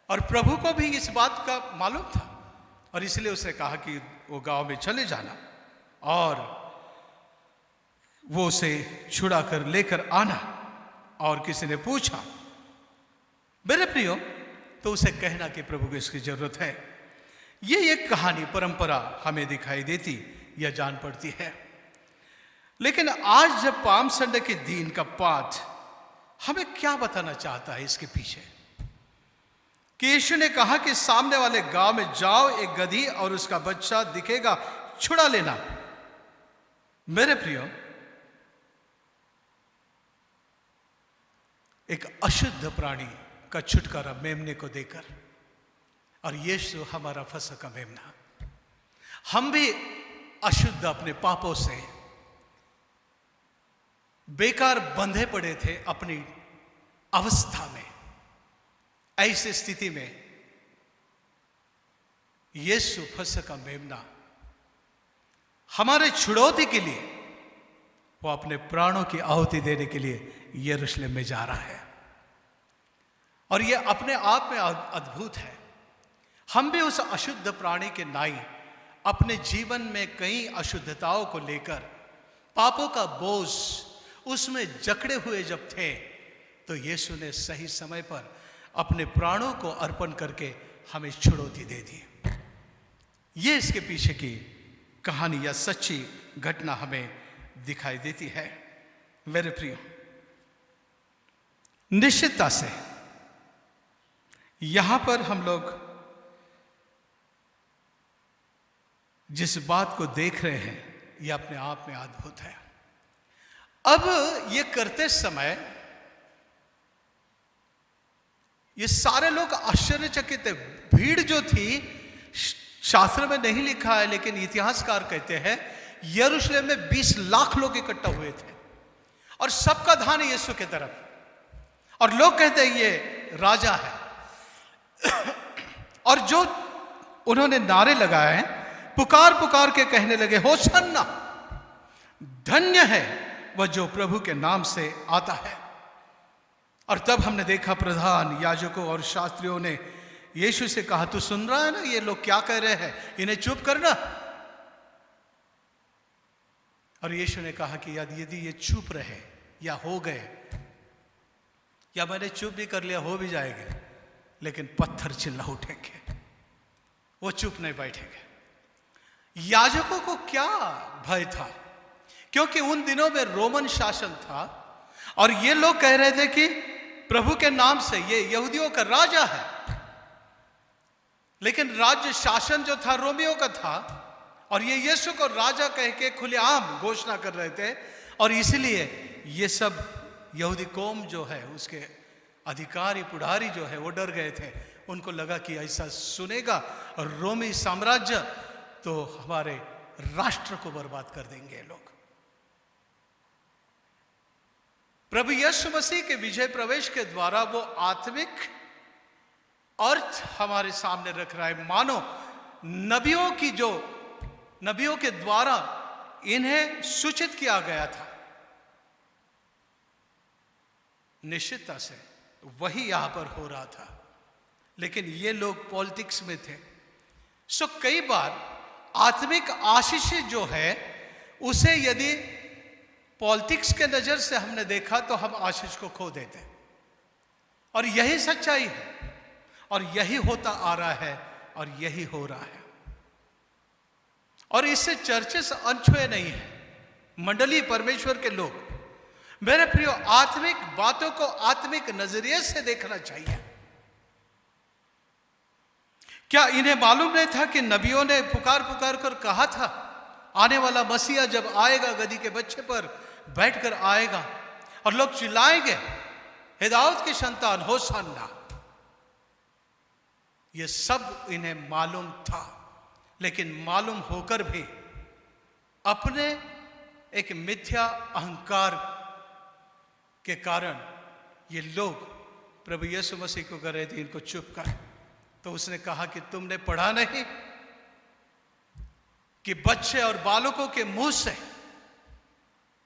और प्रभु को भी इस बात का मालूम था, और इसलिए उसने कहा कि वो गांव में चले जाना और वो उसे छुड़ा कर लेकर आना। और किसी ने पूछा मेरे प्रियो, तो उसे कहना कि प्रभु को इसकी जरूरत है। ये एक कहानी परंपरा हमें दिखाई देती या जान पड़ती है। लेकिन आज जब पाम संडे के दिन का पाठ हमें क्या बताना चाहता है इसके पीछे, कि यीशु ने कहा कि सामने वाले गांव में जाओ, एक गधी और उसका बच्चा दिखेगा, छुड़ा लेना। मेरे प्रियो, एक अशुद्ध प्राणी का छुटकारा मेमने को देकर, और यीशु हमारा फसह का मेमना। हम भी अशुद्ध अपने पापों से बेकार बंधे पड़े थे अपनी अवस्था में। ऐसी स्थिति में यीशु फसह का मेमना हमारे छुड़ौती के लिए, वो अपने प्राणों की आहुति देने के लिए यरूशलेम में जा रहा है। और यह अपने आप में अद्भुत है। हम भी उस अशुद्ध प्राणी के नाई अपने जीवन में कई अशुद्धताओं को लेकर, पापों का बोझ उसमें जकड़े हुए जब थे, तो यीशु ने सही समय पर अपने प्राणों को अर्पण करके हमें छुड़ौती दे दी। ये इसके पीछे की कहानी या सच्ची घटना हमें दिखाई देती है। मेरे प्रियो, निश्चितता से यहां पर हम लोग जिस बात को देख रहे हैं, यह अपने आप में अद्भुत है। अब ये करते समय ये सारे लोग आश्चर्यचकित थे। भीड़ जो थी शास्त्र में नहीं लिखा है, लेकिन इतिहासकार कहते हैं यरूशलेम में 20 लाख लोग इकट्ठा हुए थे और सबका ध्यान यीशु की तरफ, और लोग कहते हैं ये राजा है। और जो उन्होंने नारे लगाए, पुकार पुकार के कहने लगे, होसन्ना, धन्य है वह जो प्रभु के नाम से आता है। और तब हमने देखा प्रधान याजकों और शास्त्रियों ने यीशु से कहा, तू सुन रहा है ना ये लोग क्या कह रहे हैं, इन्हें चुप करना। और यीशु ने कहा कि यदि ये चुप रहे या हो गए, या मैंने चुप भी कर लिया, हो भी जाएंगे, लेकिन पत्थर चिल्ला उठेंगे, वो चुप नहीं बैठेंगे। याजकों को क्या भय था? क्योंकि उन दिनों में रोमन शासन था और ये लोग कह रहे थे कि प्रभु के नाम से ये यहूदियों का राजा है, लेकिन राज्य शासन जो था रोमियों का था, और ये यीशु को राजा कह के खुलेआम घोषणा कर रहे थे। और इसलिए ये सब यहूदी कौम जो है, उसके अधिकारी पुढ़ारी जो है, वो डर गए थे। उनको लगा कि ऐसा सुनेगा रोमी साम्राज्य तो हमारे राष्ट्र को बर्बाद कर देंगे ये लोग। प्रभु यीशु मसीह के विजय प्रवेश के द्वारा वो आत्मिक अर्थ हमारे सामने रख रहा है, मानो नबियों के द्वारा इन्हें सूचित किया गया था। निश्चितता से वही यहां पर हो रहा था, लेकिन ये लोग पॉलिटिक्स में थे। सो कई बार आत्मिक आशीष जो है उसे यदि पॉलिटिक्स के नजर से हमने देखा तो हम आशीष को खो देते हैं, और यही सच्चाई है, और यही होता आ रहा है, और यही हो रहा है। और इससे चर्चेस अनछुए नहीं है। मंडली परमेश्वर के लोग, मेरे प्रियो, आत्मिक बातों को आत्मिक नजरिए से देखना चाहिए। क्या इन्हें मालूम नहीं था कि नबियों ने पुकार पुकार कर कहा था, आने वाला मसीहा जब आएगा गधी के बच्चे पर बैठकर आएगा और लोग चिल्लाएंगे, हिदायत की संतान होसन्ना। ये सब इन्हें मालूम था, लेकिन मालूम होकर भी अपने एक मिथ्या अहंकार के कारण ये लोग प्रभु यीशु मसीह को कह रहे थे इनको चुप कर। तो उसने कहा कि तुमने पढ़ा नहीं कि बच्चे और बालकों के मुंह से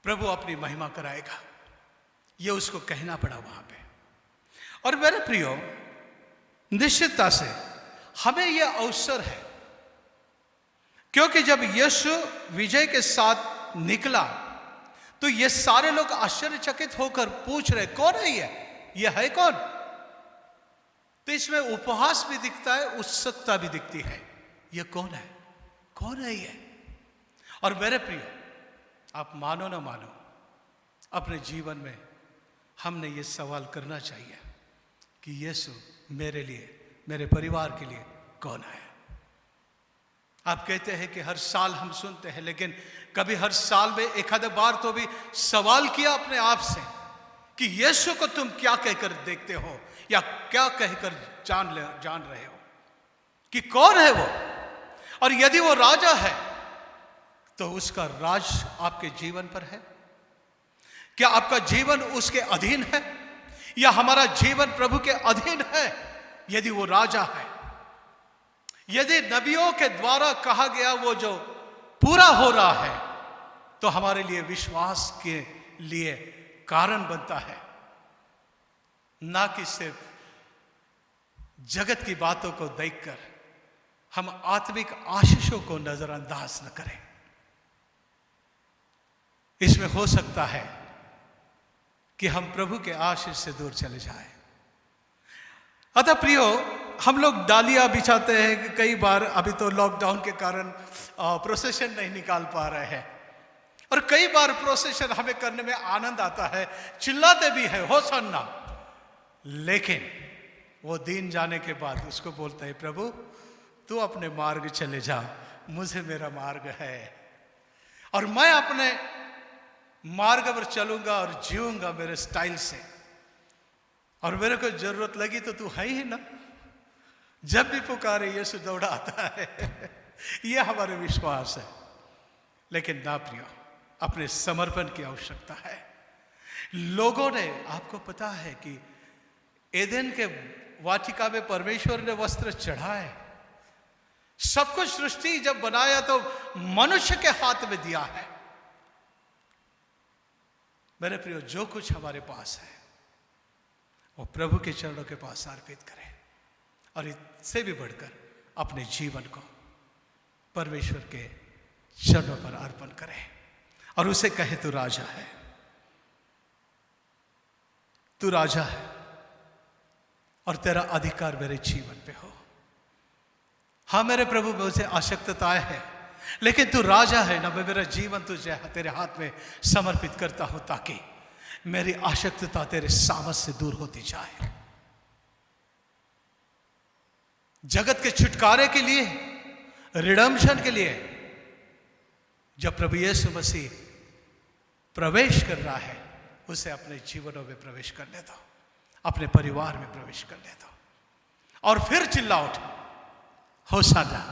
प्रभु अपनी महिमा कराएगा। ये उसको कहना पड़ा वहां पे। और मेरे प्रियो, निश्चितता से हमें यह अवसर है, क्योंकि जब यीशु विजय के साथ निकला तो ये सारे लोग आश्चर्यचकित होकर पूछ रहे, कौन है ये है कौन? तो इसमें उपहास भी दिखता है, उत्सुकता भी दिखती है। ये कौन है, कौन है ये? और मेरे प्रिय, आप मानो ना मानो, अपने जीवन में हमने ये सवाल करना चाहिए कि यीशु मेरे लिए, मेरे परिवार के लिए कौन है? आप कहते हैं कि हर साल हम सुनते हैं, लेकिन कभी हर साल में एक आध बार तो भी सवाल किया अपने आप से कि यीशु को तुम क्या कहकर देखते हो, या क्या कहकर जान रहे हो कि कौन है वो? और यदि वो राजा है तो उसका राज आपके जीवन पर है? क्या आपका जीवन उसके अधीन है, या हमारा जीवन प्रभु के अधीन है? यदि वो राजा है, यदि नबियों के द्वारा कहा गया वो जो पूरा हो रहा है, तो हमारे लिए विश्वास के लिए कारण बनता है, ना कि सिर्फ जगत की बातों को देखकर हम आत्मिक आशीषों को नजरअंदाज न करें। इसमें हो सकता है कि हम प्रभु के आशीष से दूर चले जाएं। अतः प्रियो, हम लोग डालियां बिछाते हैं कई बार, अभी तो लॉकडाउन के कारण प्रोसेशन नहीं निकाल पा रहे हैं, और कई बार प्रोसेशन हमें करने में आनंद आता है, चिल्लाते भी है होसन्ना, लेकिन वो दिन जाने के बाद उसको बोलता है, प्रभु तू अपने मार्ग चले जा, मुझे मेरा मार्ग है, और मैं अपने मार्ग पर चलूंगा और जीऊंगा मेरे स्टाइल से। और मेरे को जरूरत लगी तो तू है ही ना। जब भी पुकारे यीशु दौड़ा आता है। यह हमारे विश्वास है। लेकिन ना प्रियो, अपने समर्पण की आवश्यकता है। लोगों ने, आपको पता है कि एदेन के वाटिका में परमेश्वर ने वस्त्र चढ़ाए। सब कुछ सृष्टि जब बनाया तो मनुष्य के हाथ में दिया है। मेरे प्रियो, जो कुछ हमारे पास है वो प्रभु के चरणों के पास अर्पित करें और इससे भी बढ़कर अपने जीवन को परमेश्वर के चरणों पर अर्पण करें और उसे कहे तू राजा है, तू राजा है और तेरा अधिकार मेरे जीवन पे हो। हाँ मेरे प्रभु, मुझे आवश्यकताएं है, लेकिन तू राजा है ना। मैं मेरा जीवन तुझे तेरे हाथ में समर्पित करता हूं ताकि मेरी आवश्यकता तेरे सामर्थ से दूर होती जाए। जगत के छुटकारे के लिए, रिडम्पशन के लिए जब प्रभु यीशु मसीह प्रवेश कर रहा है, उसे अपने जीवनों में प्रवेश करने दो, अपने परिवार में प्रवेश करने दो और फिर चिल्ला उठो होशाना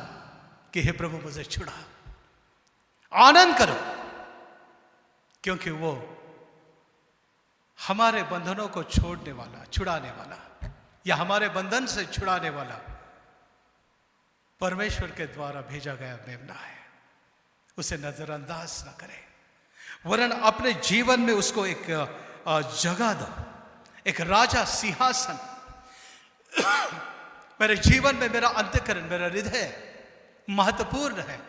कि हे प्रभु मुझे छुड़ा। आनंद करो, क्योंकि वो हमारे बंधनों को छोड़ने वाला, छुड़ाने वाला या हमारे बंधन से छुड़ाने वाला परमेश्वर के द्वारा भेजा गया मेमना है। उसे नजरअंदाज ना करें, वरन अपने जीवन में उसको एक जगह दो, एक राजा सिंहासन। मेरे जीवन में मेरा अंतःकरण, मेरा हृदय महत्वपूर्ण है।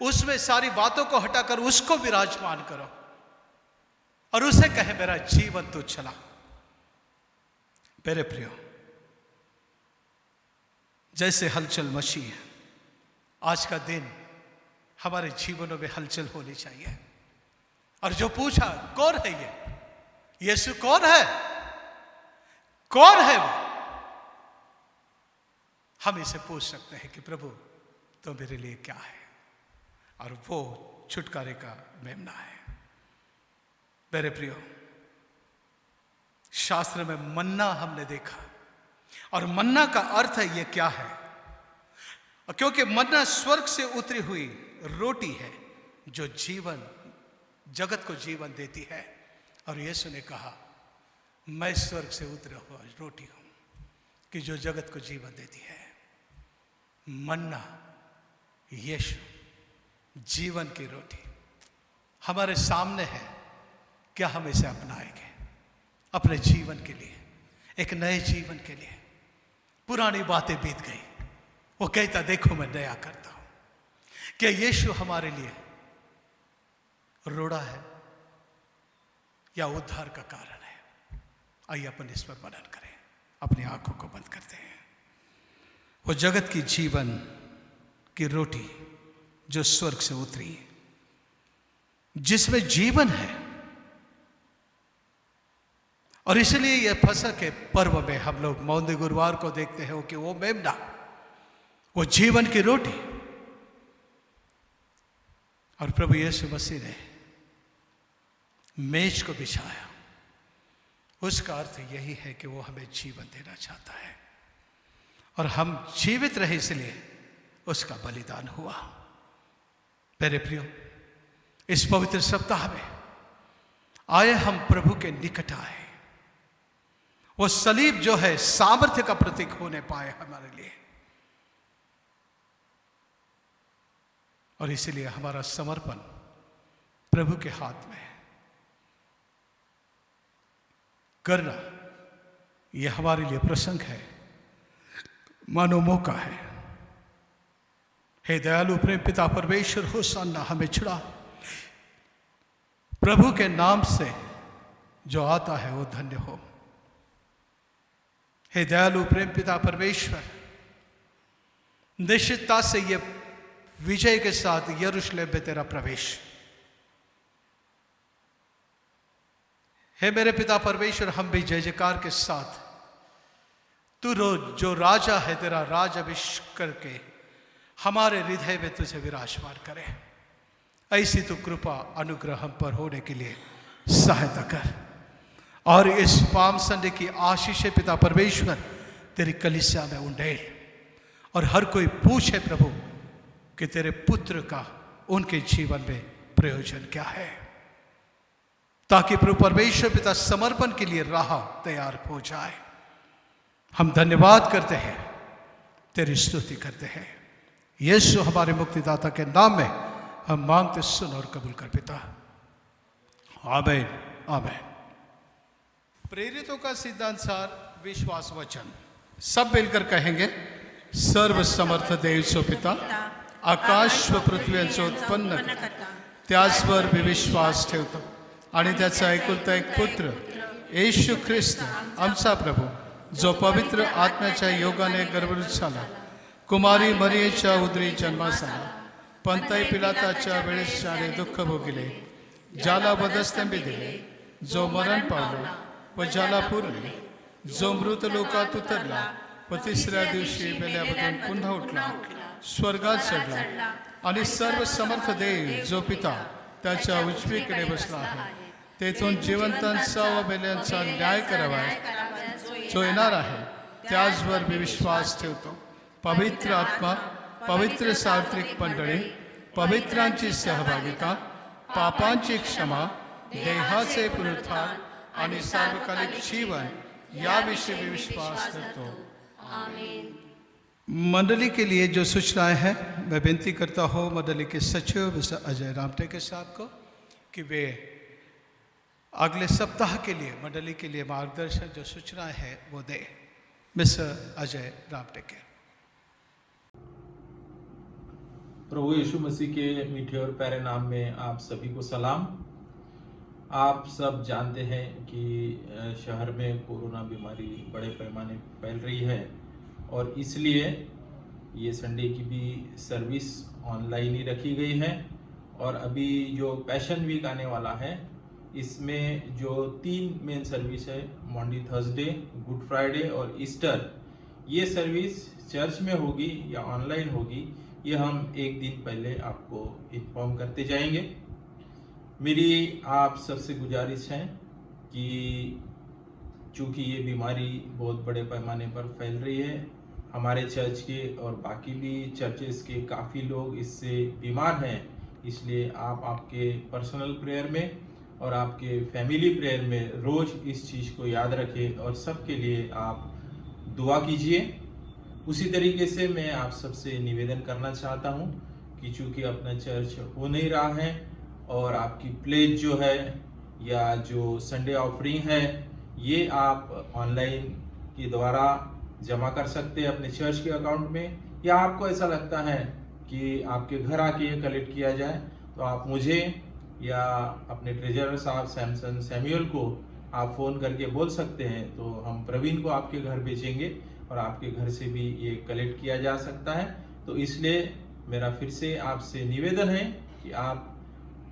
उसमें सारी बातों को हटाकर उसको विराजमान करो और उसे कहे मेरा जीवन तू चला। मेरे प्रियो, जैसे हलचल मची है, आज का दिन हमारे जीवनों में हलचल होनी चाहिए। और जो पूछा कौन है ये, यीशु कौन है, कौन है वो, हम इसे पूछ सकते हैं कि प्रभु तो मेरे लिए क्या है, और वो छुटकारे का मेमना है। मेरे प्रियो, शास्त्र में मन्ना हमने देखा, और मन्ना का अर्थ है ये क्या है, क्योंकि मन्ना स्वर्ग से उतरी हुई रोटी है जो जीवन, जगत को जीवन देती है। और यीशु ने कहा मैं स्वर्ग से उतरा हुआ रोटी हूं कि जो जगत को जीवन देती है। मन्ना, यीशु, जीवन की रोटी हमारे सामने है। क्या हम इसे अपनाएंगे अपने जीवन के लिए, एक नए जीवन के लिए? पुरानी बातें बीत गई, वो कहता देखो मैं नया करता हूं। क्या यीशु हमारे लिए रोड़ा है या उद्धार का कारण है? आइए अपन इस पर मनन करें, अपनी आंखों को बंद करते हैं। वो जगत की जीवन की रोटी जो स्वर्ग से उतरी, जिसमें जीवन है। और इसलिए यह फसह के पर्व में हम लोग मौंदी गुरुवार को देखते हैं कि वो मेमना, वो जीवन की रोटी, और प्रभु यीशु मसीह ने मेज को बिछाया। उसका अर्थ यही है कि वो हमें जीवन देना चाहता है और हम जीवित रहे, इसलिए उसका बलिदान हुआ। मेरे प्रियो, इस पवित्र सप्ताह में आए हम प्रभु के निकट आए। वो सलीब जो है सामर्थ्य का प्रतीक होने पाए हमारे लिए, और इसीलिए हमारा समर्पण प्रभु के हाथ में करना, यह हमारे लिए प्रसंग है, मानो मौका है। हे दयालु प्रेम पिता परमेश्वर, होशाना हमें छुड़ा। प्रभु के नाम से जो आता है वो धन्य हो। हे दयालु प्रेम पिता परमेश्वर, निश्चितता से ये विजय के साथ यरूशलेम में तेरा प्रवेश। हे मेरे पिता परमेश्वर, हम भी जय जयकार के साथ तू जो राजा है, तेरा राज अभिषेक करके हमारे हृदय में तुझे विराजमान करे। ऐसी तू कृपा अनुग्रह हम पर होने के लिए सहायता कर। और इस पाम संडे की आशीष पिता परमेश्वर तेरी कलीसिया में उंडेल, और हर कोई पूछे प्रभु कि तेरे पुत्र का उनके जीवन में प्रयोजन क्या है, ताकि प्रभु परमेश्वर पिता समर्पण के लिए राह तैयार हो जाए। हम धन्यवाद करते हैं, तेरी स्तुति करते हैं। यीशु हमारे मुक्तिदाता के नाम में हम मांगते, सुन और कबूल कर पिता, आमीन आमीन। प्रेरितों का सिद्धांतसार विश्वास वचन, सब मिलकर कहेंगे। सर्व समर्थ देव सो पिता, आकाश व पृथ्वी यांचं उत्पन्न करता, त्याचवर विश्वास ठेवतो आणि त्याचा एकुलता एक पुत्र येशू ख्रिस्त आमचा प्रभू, जो पवित्र आत्म्याच्या योगाने गर्भरूत झाला, कुमारी मरियेच्या उदरी जन्मास आला, पंतय पिलाताच्या वेळेस ज्याने दुःख भोगिले, ज्याला वधस्तंभी दिले, जो मरण पावला व ज्याला पुरले, जो मृत लोकात उतरला व तिसऱ्या दिवशी मेल्यामधून पुन्हा उठला, स्वर्गात चढला, आणि सर्व समर्थ देव जो पिता त्याच्या उजवीकडे बसला आहे, तेथून जिवंतांचा व मेल्यांचा न्याय करावा जो येणार आहे, त्याचवर मी विश्वास ठेवतो। पवित्र आत्मा, पवित्र सार्वत्रिक मंडळी, पवित्रांची सहभागिता, पापांची क्षमा, देहाचे पुनरुत्थान आणि सार्वकालिक जीवन, याविषयी भी विश्वास करतो। मंडली के लिए जो सूचनाएं हैं, मैं विनती करता हूँ मंडली के सचिव मिस्टर अजय रामटेके साहब को कि वे अगले सप्ताह के लिए मंडली के लिए मार्गदर्शन जो सूचनाएं हैं वो दें। मिस्टर अजय रामटेके। प्रभु यीशु मसीह के मीठे और प्यारे नाम में आप सभी को सलाम। आप सब जानते हैं कि शहर में कोरोना बीमारी बड़े पैमाने पर फैल रही है, और इसलिए ये संडे की भी सर्विस ऑनलाइन ही रखी गई है। और अभी जो पैशन वीक आने वाला है, इसमें जो 3 मेन सर्विस है, मॉन्डे, थर्सडे, गुड फ्राइडे और ईस्टर, ये सर्विस चर्च में होगी या ऑनलाइन होगी, ये हम एक दिन पहले आपको इन्फॉर्म करते जाएंगे। मेरी आप सबसे गुजारिश है कि चूँकि ये बीमारी बहुत बड़े पैमाने पर फैल रही है, हमारे चर्च के और बाकी भी चर्चेस के काफ़ी लोग इससे बीमार हैं, इसलिए आप आपके पर्सनल प्रेयर में और आपके फैमिली प्रेयर में रोज़ इस चीज़ को याद रखें और सबके लिए आप दुआ कीजिए। उसी तरीके से मैं आप सबसे निवेदन करना चाहता हूँ कि चूँकि अपना चर्च हो नहीं रहा है और आपकी प्लेज जो है या जो संडे ऑफरिंग है, ये आप ऑनलाइन के द्वारा जमा कर सकते हैं अपने चर्च के अकाउंट में, या आपको ऐसा लगता है कि आपके घर आके ये कलेक्ट किया जाए, तो आप मुझे या अपने ट्रेजरर साहब सैमसन सैमुअल को आप फ़ोन करके बोल सकते हैं, तो हम प्रवीण को आपके घर भेजेंगे और आपके घर से भी ये कलेक्ट किया जा सकता है। तो इसलिए मेरा फिर से आपसे निवेदन है कि आप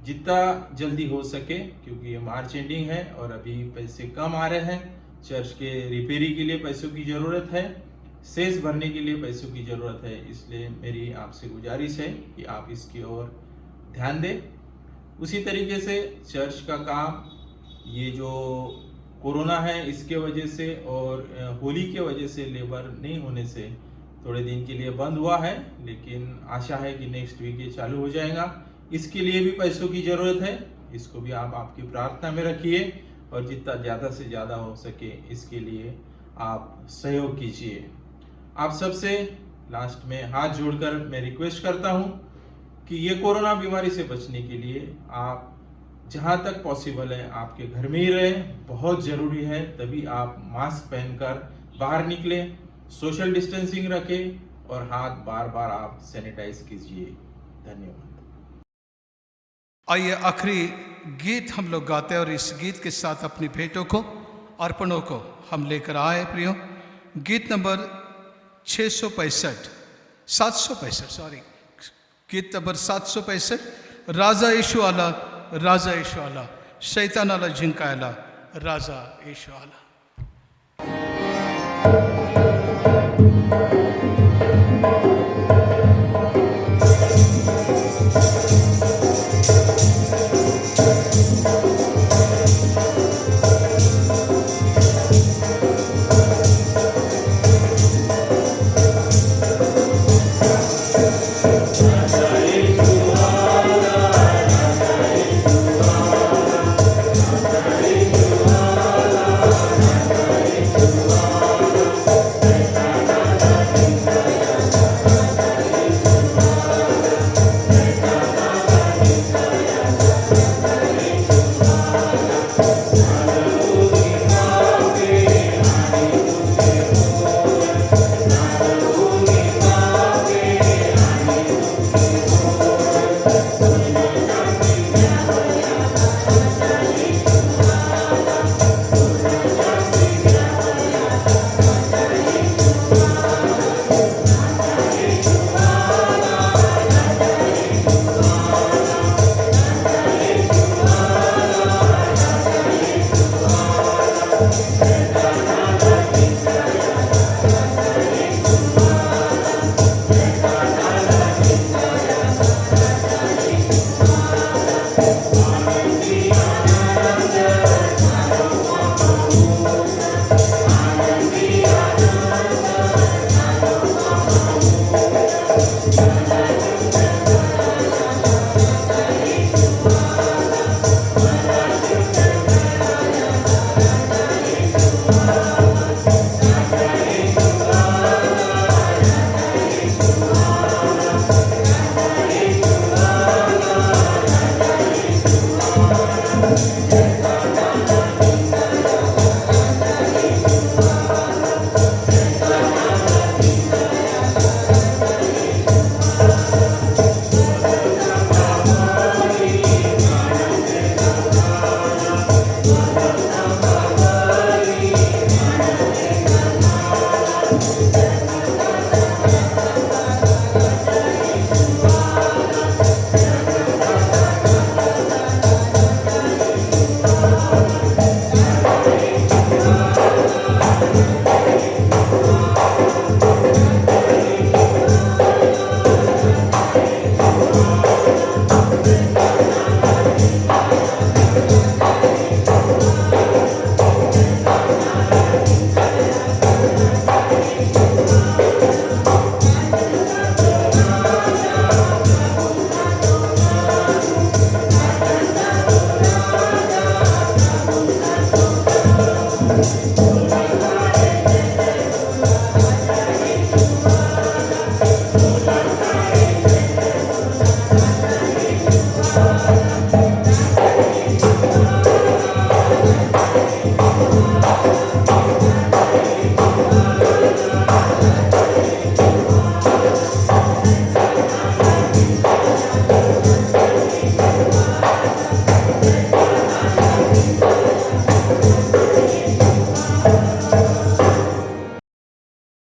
जितना जल्दी हो सके, क्योंकि ये मार्च एंडिंग है और अभी पैसे कम आ रहे हैं, चर्च के रिपेयरी के लिए पैसों की ज़रूरत है, सेस भरने के लिए पैसों की ज़रूरत है, इसलिए मेरी आपसे गुजारिश है कि आप इसकी ओर ध्यान दें। उसी तरीके से चर्च का काम, ये जो कोरोना है इसके वजह से और होली के वजह से लेबर नहीं होने से थोड़े दिन के लिए बंद हुआ है, लेकिन आशा है कि नेक्स्ट वीक ये चालू हो जाएगा। इसके लिए भी पैसों की ज़रूरत है, इसको भी आप आपकी प्रार्थना में रखिए और जितना ज़्यादा से ज़्यादा हो सके इसके लिए आप सहयोग कीजिए। आप सबसे लास्ट में हाथ जोड़कर मैं रिक्वेस्ट करता हूँ कि ये कोरोना बीमारी से बचने के लिए आप जहाँ तक पॉसिबल है आपके घर में ही रहें, बहुत ज़रूरी है, तभी आप मास्क पहनकर बाहर निकलें, सोशल डिस्टेंसिंग रखें और हाथ बार बार आप सैनिटाइज कीजिए। धन्यवाद। आइए आखिरी गीत हम लोग गाते हैं और इस गीत के साथ अपनी भेंटों को, अर्पणों को हम लेकर आए प्रियो। गीत नंबर 765 गीत नंबर 765, राजा येशू आला, राजा येशू आला, शैतानाला जिंकायला राजा येशू आला।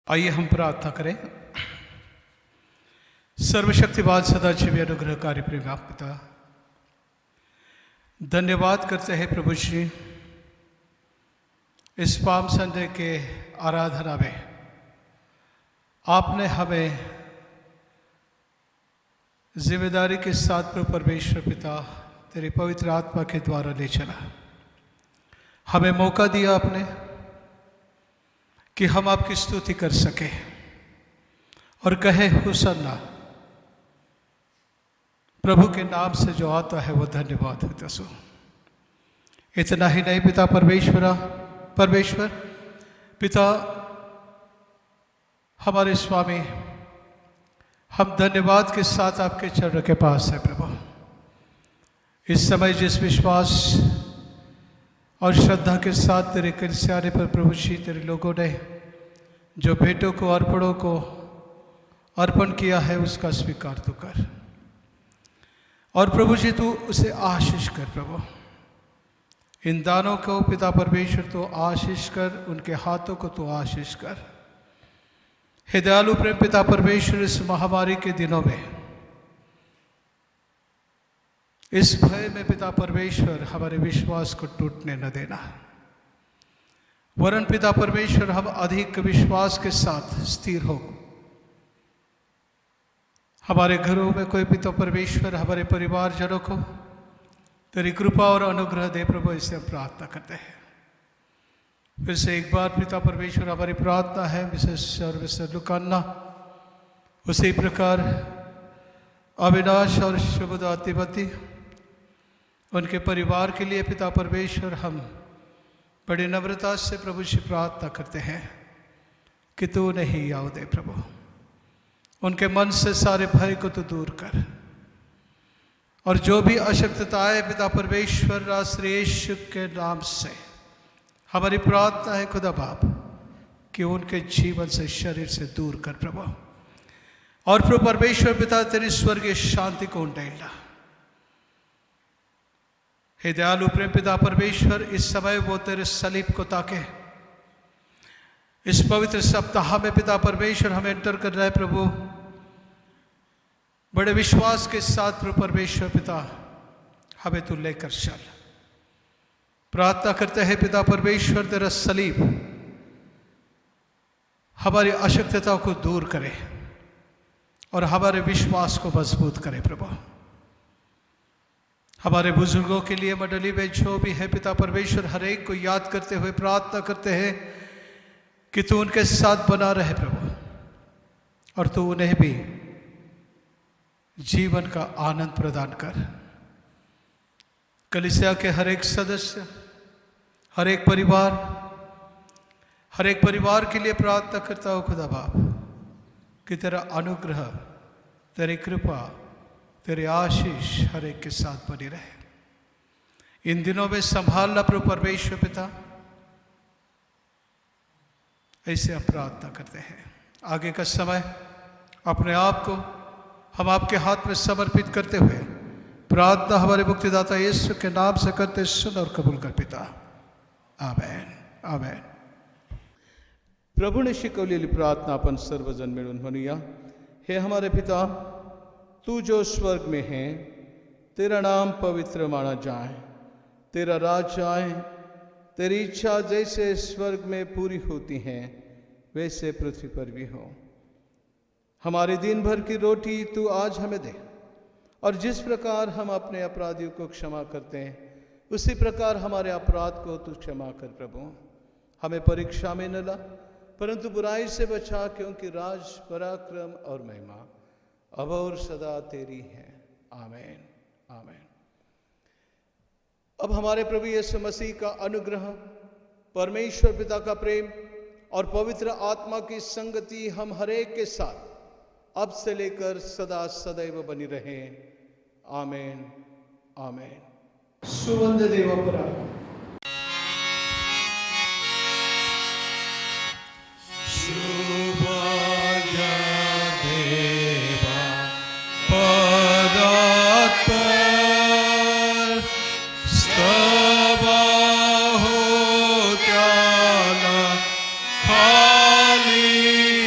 आइए हम प्रार्थना करें। सर्वशक्तिवान सदाशिव अनुग्रहकारी प्रेम पिता, धन्यवाद करते हैं प्रभु श्री, इस पाम संडे के आराधना में आपने हमें जिम्मेदारी के साथ प्रभु परमेश्वर पिता तेरी पवित्र आत्मा के द्वारा ले चला। हमें मौका दिया आपने कि हम आपकी स्तुति कर सके और कहे हुसन्ना, प्रभु के नाम से जो आता है वो धन्यवाद हो दसो। इतना ही नहीं पिता परमेश्वर पिता हमारे स्वामी, हम धन्यवाद के साथ आपके चरणों के पास है प्रभु। इस समय जिस विश्वास और श्रद्धा के साथ तेरे कलिसियाने पर प्रभु जी तेरे लोगों ने जो भेंटों को अर्पणों को अर्पण किया है उसका स्वीकार तो कर, और प्रभु जी तू उसे आशीष कर प्रभु। इन दानों को पिता परमेश्वर तो आशीष कर, उनके हाथों को तो आशीष कर। हे दयालु प्रेम पिता परमेश्वर, इस महामारी के दिनों में, इस भय में पिता परमेश्वर हमारे विश्वास को टूटने न देना, वरन पिता परमेश्वर हम अधिक विश्वास के साथ स्थिर हो। हमारे घरों में कोई पिता परमेश्वर हमारे परिवारजनों को तेरी कृपा और अनुग्रह दे प्रभु, इसे हम प्रार्थना करते हैं। फिर से एक बार पिता परमेश्वर हमारी प्रार्थना है मिसेस और मिस्टर लुकान्ना, उसी प्रकार अविनाश और शुभदा तिब्बती, उनके परिवार के लिए पिता परमेश्वर हम बड़ी नम्रता से प्रभु से प्रार्थना करते हैं कि तू उन्हें याद दे प्रभु, उनके मन से सारे भय को तो दूर कर, और जो भी अशक्तताएं पिता परमेश्वर श्री यीशु के नाम से हमारी प्रार्थना है खुदा बाप कि उनके जीवन से शरीर से दूर कर प्रभु। और प्रभु परमेश्वर पिता तेरी स्वर्गीय शांति को उंडेलना। हे दयालु प्रेम पिता परमेश्वर, इस समय वो तेरे सलीब को ताके। इस पवित्र सप्ताह में पिता परमेश्वर हमें एंटर कर रहा है प्रभु, बड़े विश्वास के साथ प्रभु परमेश्वर पिता हमें तू लेकर चल। प्रार्थना करते हैं पिता परमेश्वर तेरा सलीब हमारी अशक्तता को दूर करे और हमारे विश्वास को मजबूत करे प्रभु। हमारे बुजुर्गों के लिए मंडली में जो भी है पिता परमेश्वर, हर एक को याद करते हुए प्रार्थना करते हैं कि तू उनके साथ बना रहे प्रभु, और तू उन्हें भी जीवन का आनंद प्रदान कर। कलीसिया के हर एक सदस्य, हर एक परिवार के लिए प्रार्थना करता हूँ खुदा बाप कि तेरा अनुग्रह, तेरी कृपा, तेरी आशीष हर एक के साथ बनी रहे। इन दिनों में संभालना प्रभु परमेश्वर पिता, ऐसे हम प्रार्थना करते हैं। आगे का समय अपने आप को हम आपके हाथ में समर्पित करते हुए प्रार्थना हमारे मुक्तिदाता यीशु के नाम से करते, सुन और कबूल कर पिता, आमेन आमेन। प्रभु ने शिकवलेली प्रार्थना अपन सर्वजन मिळून म्हणूया। हे हमारे पिता, तू जो स्वर्ग में है, तेरा नाम पवित्र माना जाए, तेरा राज आए, तेरी इच्छा जैसे स्वर्ग में पूरी होती है वैसे पृथ्वी पर भी हो। हमारे दिन भर की रोटी तू आज हमें दे, और जिस प्रकार हम अपने अपराधियों को क्षमा करते हैं उसी प्रकार हमारे अपराध को तू क्षमा कर प्रभु। हमें परीक्षा में न ला, परंतु बुराई से बचा, क्योंकि राज, पराक्रम और महिमा अब और सदा तेरी है। आमीन आमीन। अब हमारे प्रभु यीशु मसीह का अनुग्रह, परमेश्वर पिता का प्रेम और पवित्र आत्मा की संगति हम हरेक के साथ अब से लेकर सदा सदैव बनी रहे। आमीन आमीन। सुवंद देवपुरा। खाली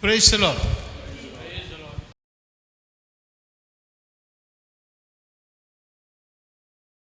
प्रेज द लॉर्ड।